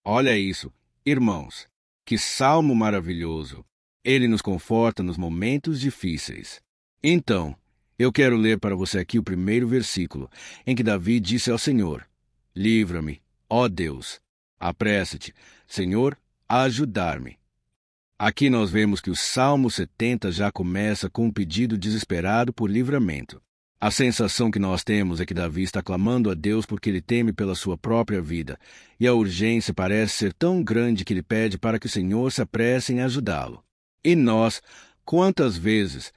Olha isso, irmãos. Que salmo maravilhoso! Ele nos conforta nos momentos difíceis. Então, eu quero ler para você aqui o primeiro versículo, em que Davi disse ao Senhor: Livra-me, ó Deus. Apressa-te, Senhor, a ajudar-me. Aqui nós vemos que o Salmo 70 já começa com um pedido desesperado por livramento. A sensação que nós temos é que Davi está clamando a Deus porque ele teme pela sua própria vida, e a urgência parece ser tão grande que ele pede para que o Senhor se apresse em ajudá-lo. E nós, quantas vezes,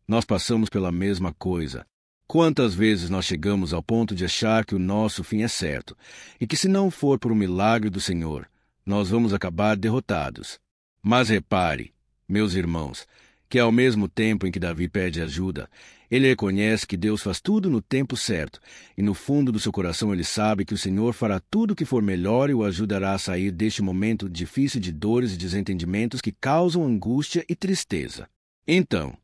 nós passamos pela mesma coisa. Quantas vezes nós chegamos ao ponto de achar que o nosso fim é certo, e que se não for por um milagre do Senhor, nós vamos acabar derrotados. Mas repare, meus irmãos, que ao mesmo tempo em que Davi pede ajuda, ele reconhece que Deus faz tudo no tempo certo, e no fundo do seu coração ele sabe que o Senhor fará tudo o que for melhor e o ajudará a sair deste momento difícil de dores e desentendimentos que causam angústia e tristeza. Então,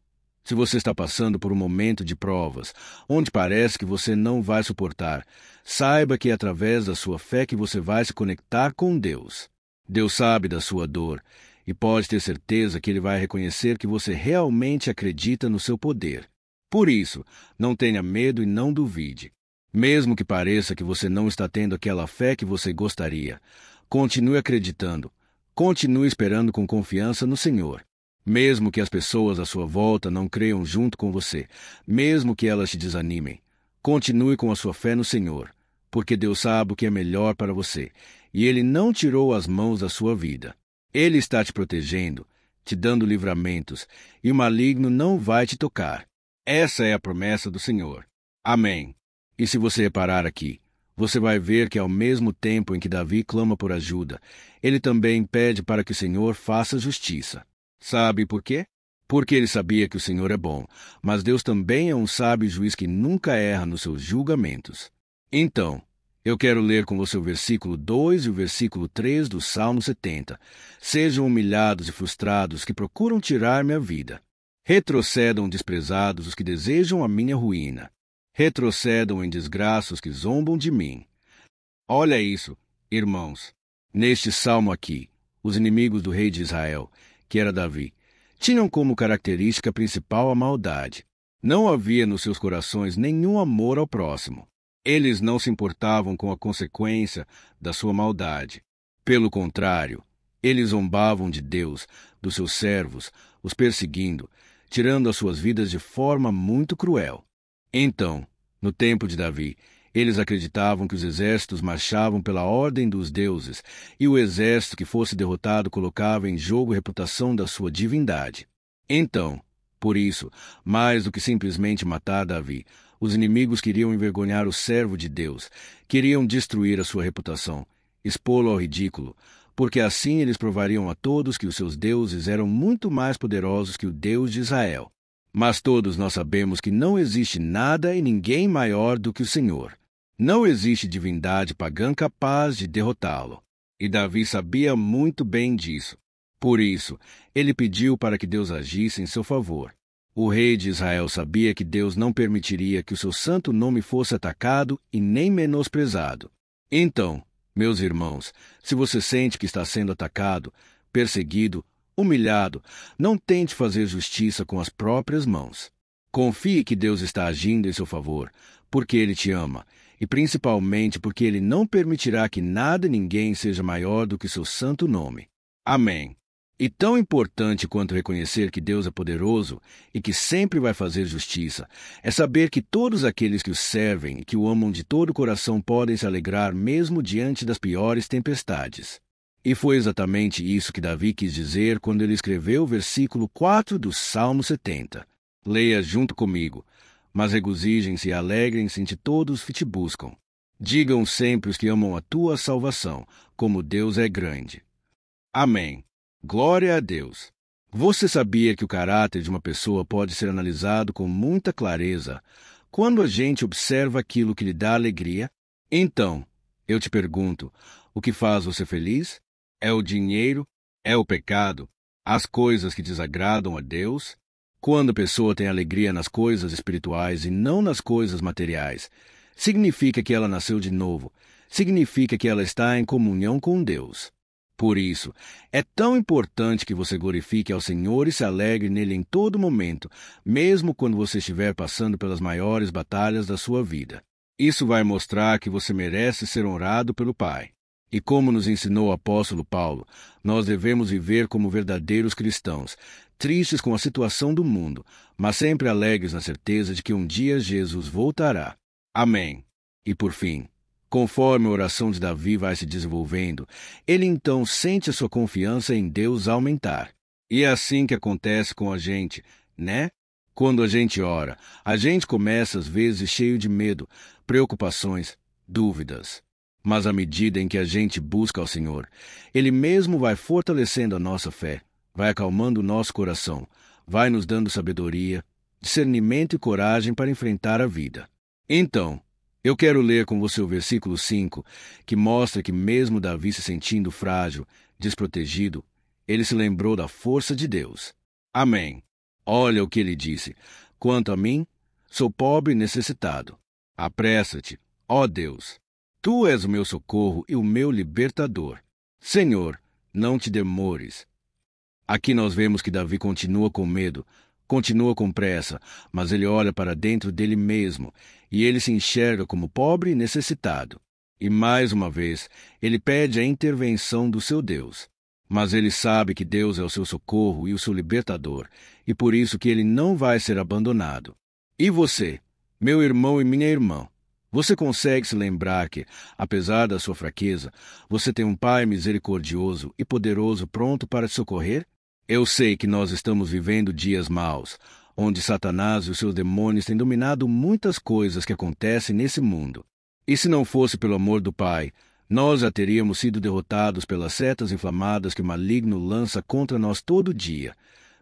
se você está passando por um momento de provas, onde parece que você não vai suportar, saiba que é através da sua fé que você vai se conectar com Deus. Deus sabe da sua dor, e pode ter certeza que Ele vai reconhecer que você realmente acredita no seu poder. Por isso, não tenha medo e não duvide. Mesmo que pareça que você não está tendo aquela fé que você gostaria, continue acreditando, continue esperando com confiança no Senhor. Mesmo que as pessoas à sua volta não creiam junto com você, mesmo que elas te desanimem, continue com a sua fé no Senhor, porque Deus sabe o que é melhor para você, e Ele não tirou as mãos da sua vida. Ele está te protegendo, te dando livramentos, e o maligno não vai te tocar. Essa é a promessa do Senhor. Amém. E se você reparar aqui, você vai ver que ao mesmo tempo em que Davi clama por ajuda, ele também pede para que o Senhor faça justiça. Sabe por quê? Porque ele sabia que o Senhor é bom, mas Deus também é um sábio juiz que nunca erra nos seus julgamentos. Então, eu quero ler com você o versículo 2 e o versículo 3 do Salmo 70. Sejam humilhados e frustrados que procuram tirar-me a vida. Retrocedam desprezados os que desejam a minha ruína. Retrocedam em desgraça os que zombam de mim. Olha isso, irmãos. Neste salmo aqui, os inimigos do rei de Israel, que era Davi, tinham como característica principal a maldade. Não havia nos seus corações nenhum amor ao próximo. Eles não se importavam com a consequência da sua maldade. Pelo contrário, eles zombavam de Deus, dos seus servos, os perseguindo, tirando as suas vidas de forma muito cruel. Então, no tempo de Davi, eles acreditavam que os exércitos marchavam pela ordem dos deuses, e o exército que fosse derrotado colocava em jogo a reputação da sua divindade. Então, por isso, mais do que simplesmente matar Davi, os inimigos queriam envergonhar o servo de Deus, queriam destruir a sua reputação, expô-lo ao ridículo, porque assim eles provariam a todos que os seus deuses eram muito mais poderosos que o Deus de Israel. Mas todos nós sabemos que não existe nada e ninguém maior do que o Senhor. Não existe divindade pagã capaz de derrotá-lo. E Davi sabia muito bem disso. Por isso, ele pediu para que Deus agisse em seu favor. O rei de Israel sabia que Deus não permitiria que o seu santo nome fosse atacado e nem menosprezado. Então, meus irmãos, se você sente que está sendo atacado, perseguido, humilhado, não tente fazer justiça com as próprias mãos. Confie que Deus está agindo em seu favor, porque Ele te ama, e principalmente porque Ele não permitirá que nada e ninguém seja maior do que seu santo nome. Amém. E tão importante quanto reconhecer que Deus é poderoso e que sempre vai fazer justiça, é saber que todos aqueles que o servem e que o amam de todo o coração podem se alegrar mesmo diante das piores tempestades. E foi exatamente isso que Davi quis dizer quando ele escreveu o versículo 4 do Salmo 70. Leia junto comigo. Mas regozijem-se e alegrem-se em ti todos que te buscam. Digam sempre os que amam a tua salvação, como Deus é grande. Amém. Glória a Deus. Você sabia que o caráter de uma pessoa pode ser analisado com muita clareza quando a gente observa aquilo que lhe dá alegria? Então, eu te pergunto, o que faz você feliz? É o dinheiro? É o pecado? As coisas que desagradam a Deus? Quando a pessoa tem alegria nas coisas espirituais e não nas coisas materiais, significa que ela nasceu de novo, significa que ela está em comunhão com Deus. Por isso, é tão importante que você glorifique ao Senhor e se alegre nele em todo momento, mesmo quando você estiver passando pelas maiores batalhas da sua vida. Isso vai mostrar que você merece ser honrado pelo Pai. E como nos ensinou o apóstolo Paulo, nós devemos viver como verdadeiros cristãos, tristes com a situação do mundo, mas sempre alegres na certeza de que um dia Jesus voltará. Amém. E por fim, conforme a oração de Davi vai se desenvolvendo, ele então sente a sua confiança em Deus aumentar. E é assim que acontece com a gente, né? Quando a gente ora, a gente começa às vezes cheio de medo, preocupações, dúvidas. Mas à medida em que a gente busca ao Senhor, Ele mesmo vai fortalecendo a nossa fé, vai acalmando o nosso coração, vai nos dando sabedoria, discernimento e coragem para enfrentar a vida. Então, eu quero ler com você o versículo 5, que mostra que mesmo Davi se sentindo frágil, desprotegido, ele se lembrou da força de Deus. Amém. Olha o que ele disse. Quanto a mim, sou pobre e necessitado. Apressa-te, ó Deus. Tu és o meu socorro e o meu libertador. Senhor, não te demores. Aqui nós vemos que Davi continua com medo, continua com pressa, mas ele olha para dentro dele mesmo, e ele se enxerga como pobre e necessitado. E mais uma vez, ele pede a intervenção do seu Deus. Mas ele sabe que Deus é o seu socorro e o seu libertador, e por isso que ele não vai ser abandonado. E você, meu irmão e minha irmã, você consegue se lembrar que, apesar da sua fraqueza, você tem um Pai misericordioso e poderoso pronto para te socorrer? Eu sei que nós estamos vivendo dias maus, onde Satanás e os seus demônios têm dominado muitas coisas que acontecem nesse mundo. E se não fosse pelo amor do Pai, nós já teríamos sido derrotados pelas setas inflamadas que o maligno lança contra nós todo dia,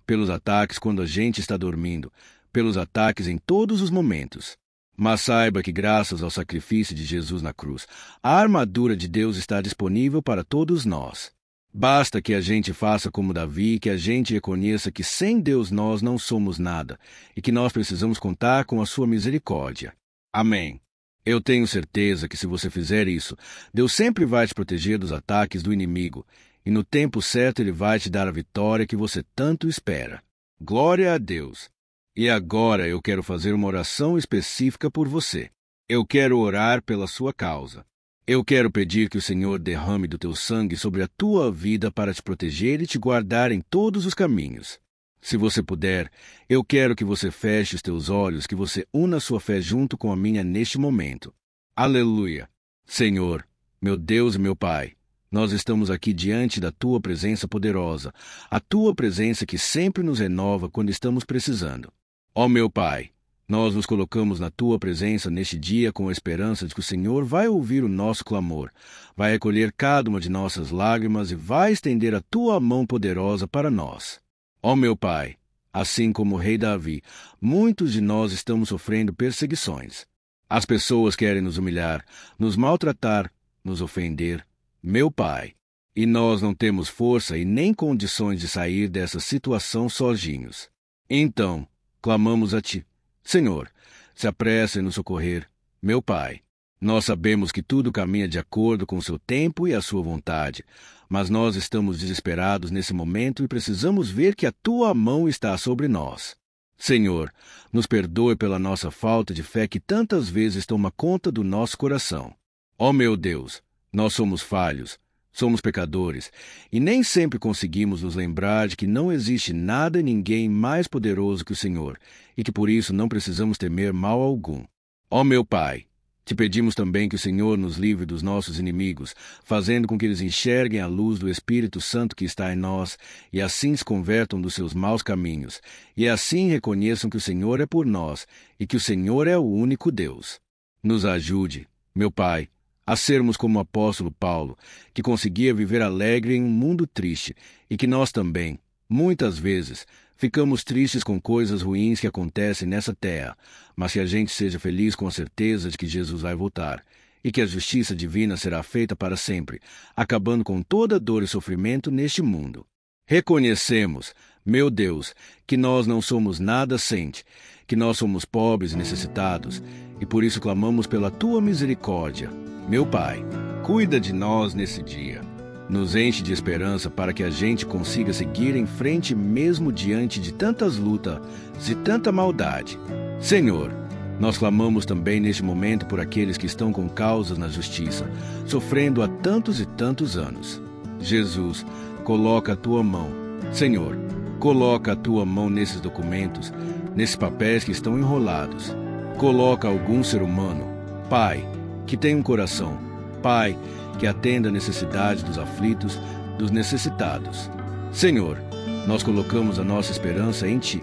pelos ataques quando a gente está dormindo, pelos ataques em todos os momentos. Mas saiba que, graças ao sacrifício de Jesus na cruz, a armadura de Deus está disponível para todos nós. Basta que a gente faça como Davi e que a gente reconheça que sem Deus nós não somos nada e que nós precisamos contar com a sua misericórdia. Amém. Eu tenho certeza que se você fizer isso, Deus sempre vai te proteger dos ataques do inimigo e no tempo certo Ele vai te dar a vitória que você tanto espera. Glória a Deus! E agora eu quero fazer uma oração específica por você. Eu quero orar pela sua causa. Eu quero pedir que o Senhor derrame do teu sangue sobre a tua vida para te proteger e te guardar em todos os caminhos. Se você puder, eu quero que você feche os teus olhos, que você una sua fé junto com a minha neste momento. Aleluia! Senhor, meu Deus e meu Pai, nós estamos aqui diante da tua presença poderosa, a tua presença que sempre nos renova quando estamos precisando. Ó meu Pai, nós nos colocamos na Tua presença neste dia com a esperança de que o Senhor vai ouvir o nosso clamor, vai recolher cada uma de nossas lágrimas e vai estender a Tua mão poderosa para nós. Ó meu Pai, assim como o rei Davi, muitos de nós estamos sofrendo perseguições. As pessoas querem nos humilhar, nos maltratar, nos ofender. Meu Pai, e nós não temos força e nem condições de sair dessa situação sozinhos. Então, clamamos a Ti. Senhor, se apressa em nos socorrer, meu Pai. Nós sabemos que tudo caminha de acordo com o seu tempo e a sua vontade, mas nós estamos desesperados nesse momento e precisamos ver que a Tua mão está sobre nós. Senhor, nos perdoe pela nossa falta de fé que tantas vezes toma conta do nosso coração. Ó meu Deus, nós somos falhos, somos pecadores, e nem sempre conseguimos nos lembrar de que não existe nada e ninguém mais poderoso que o Senhor, e que por isso não precisamos temer mal algum. Ó meu Pai, te pedimos também que o Senhor nos livre dos nossos inimigos, fazendo com que eles enxerguem a luz do Espírito Santo que está em nós, e assim se convertam dos seus maus caminhos, e assim reconheçam que o Senhor é por nós, e que o Senhor é o único Deus. Nos ajude, meu Pai, a sermos como o apóstolo Paulo, que conseguia viver alegre em um mundo triste, e que nós também, muitas vezes, ficamos tristes com coisas ruins que acontecem nessa terra, mas que a gente seja feliz com a certeza de que Jesus vai voltar, e que a justiça divina será feita para sempre, acabando com toda dor e sofrimento neste mundo. Reconhecemos, meu Deus, que nós não somos nada sem ti, que nós somos pobres e necessitados, e por isso clamamos pela tua misericórdia. Meu Pai, cuida de nós nesse dia. Nos enche de esperança para que a gente consiga seguir em frente mesmo diante de tantas lutas e tanta maldade. Senhor, nós clamamos também neste momento por aqueles que estão com causas na justiça, sofrendo há tantos e tantos anos. Jesus, coloca a tua mão. Senhor, coloca a tua mão nesses documentos, nesses papéis que estão enrolados. Coloca algum ser humano, Pai, que tem um coração, Pai, que atenda a necessidade dos aflitos, dos necessitados. Senhor, nós colocamos a nossa esperança em Ti,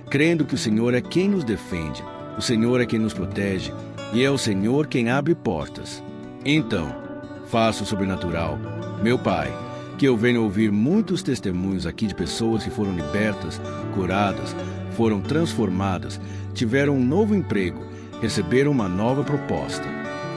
crendo que o Senhor é quem nos defende, o Senhor é quem nos protege, e é o Senhor quem abre portas. Então, faça o sobrenatural, meu Pai, que eu venha ouvir muitos testemunhos aqui de pessoas que foram libertas, curadas, foram transformadas, tiveram um novo emprego, receberam uma nova proposta.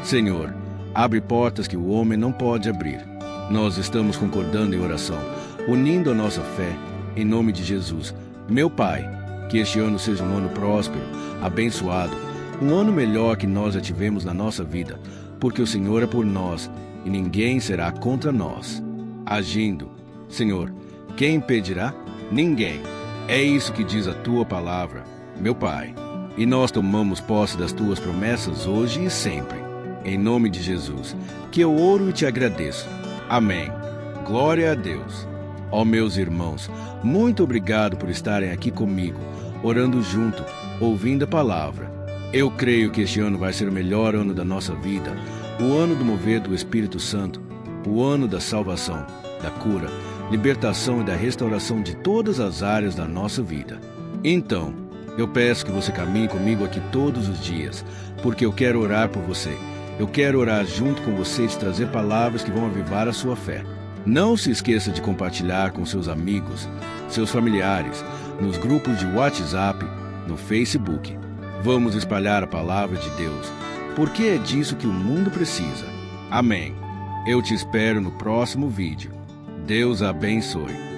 Senhor, abre portas que o homem não pode abrir. Nós estamos concordando em oração, unindo a nossa fé, em nome de Jesus. Meu Pai, que este ano seja um ano próspero, abençoado, um ano melhor que nós já tivemos na nossa vida, porque o Senhor é por nós e ninguém será contra nós. Agindo, Senhor, quem impedirá? Ninguém. É isso que diz a tua palavra, meu Pai. E nós tomamos posse das tuas promessas hoje e sempre. Em nome de Jesus, que eu oro e te agradeço. Amém. Glória a Deus. Ó meus irmãos, muito obrigado por estarem aqui comigo, orando junto, ouvindo a palavra. Eu creio que este ano vai ser o melhor ano da nossa vida, o ano do mover do Espírito Santo, o ano da salvação, da cura, libertação e da restauração de todas as áreas da nossa vida. Então, eu peço que você caminhe comigo aqui todos os dias, porque eu quero orar por você. Eu quero orar junto com você e te trazer palavras que vão avivar a sua fé. Não se esqueça de compartilhar com seus amigos, seus familiares, nos grupos de WhatsApp, no Facebook. Vamos espalhar a palavra de Deus, porque é disso que o mundo precisa. Amém. Eu te espero no próximo vídeo. Deus abençoe.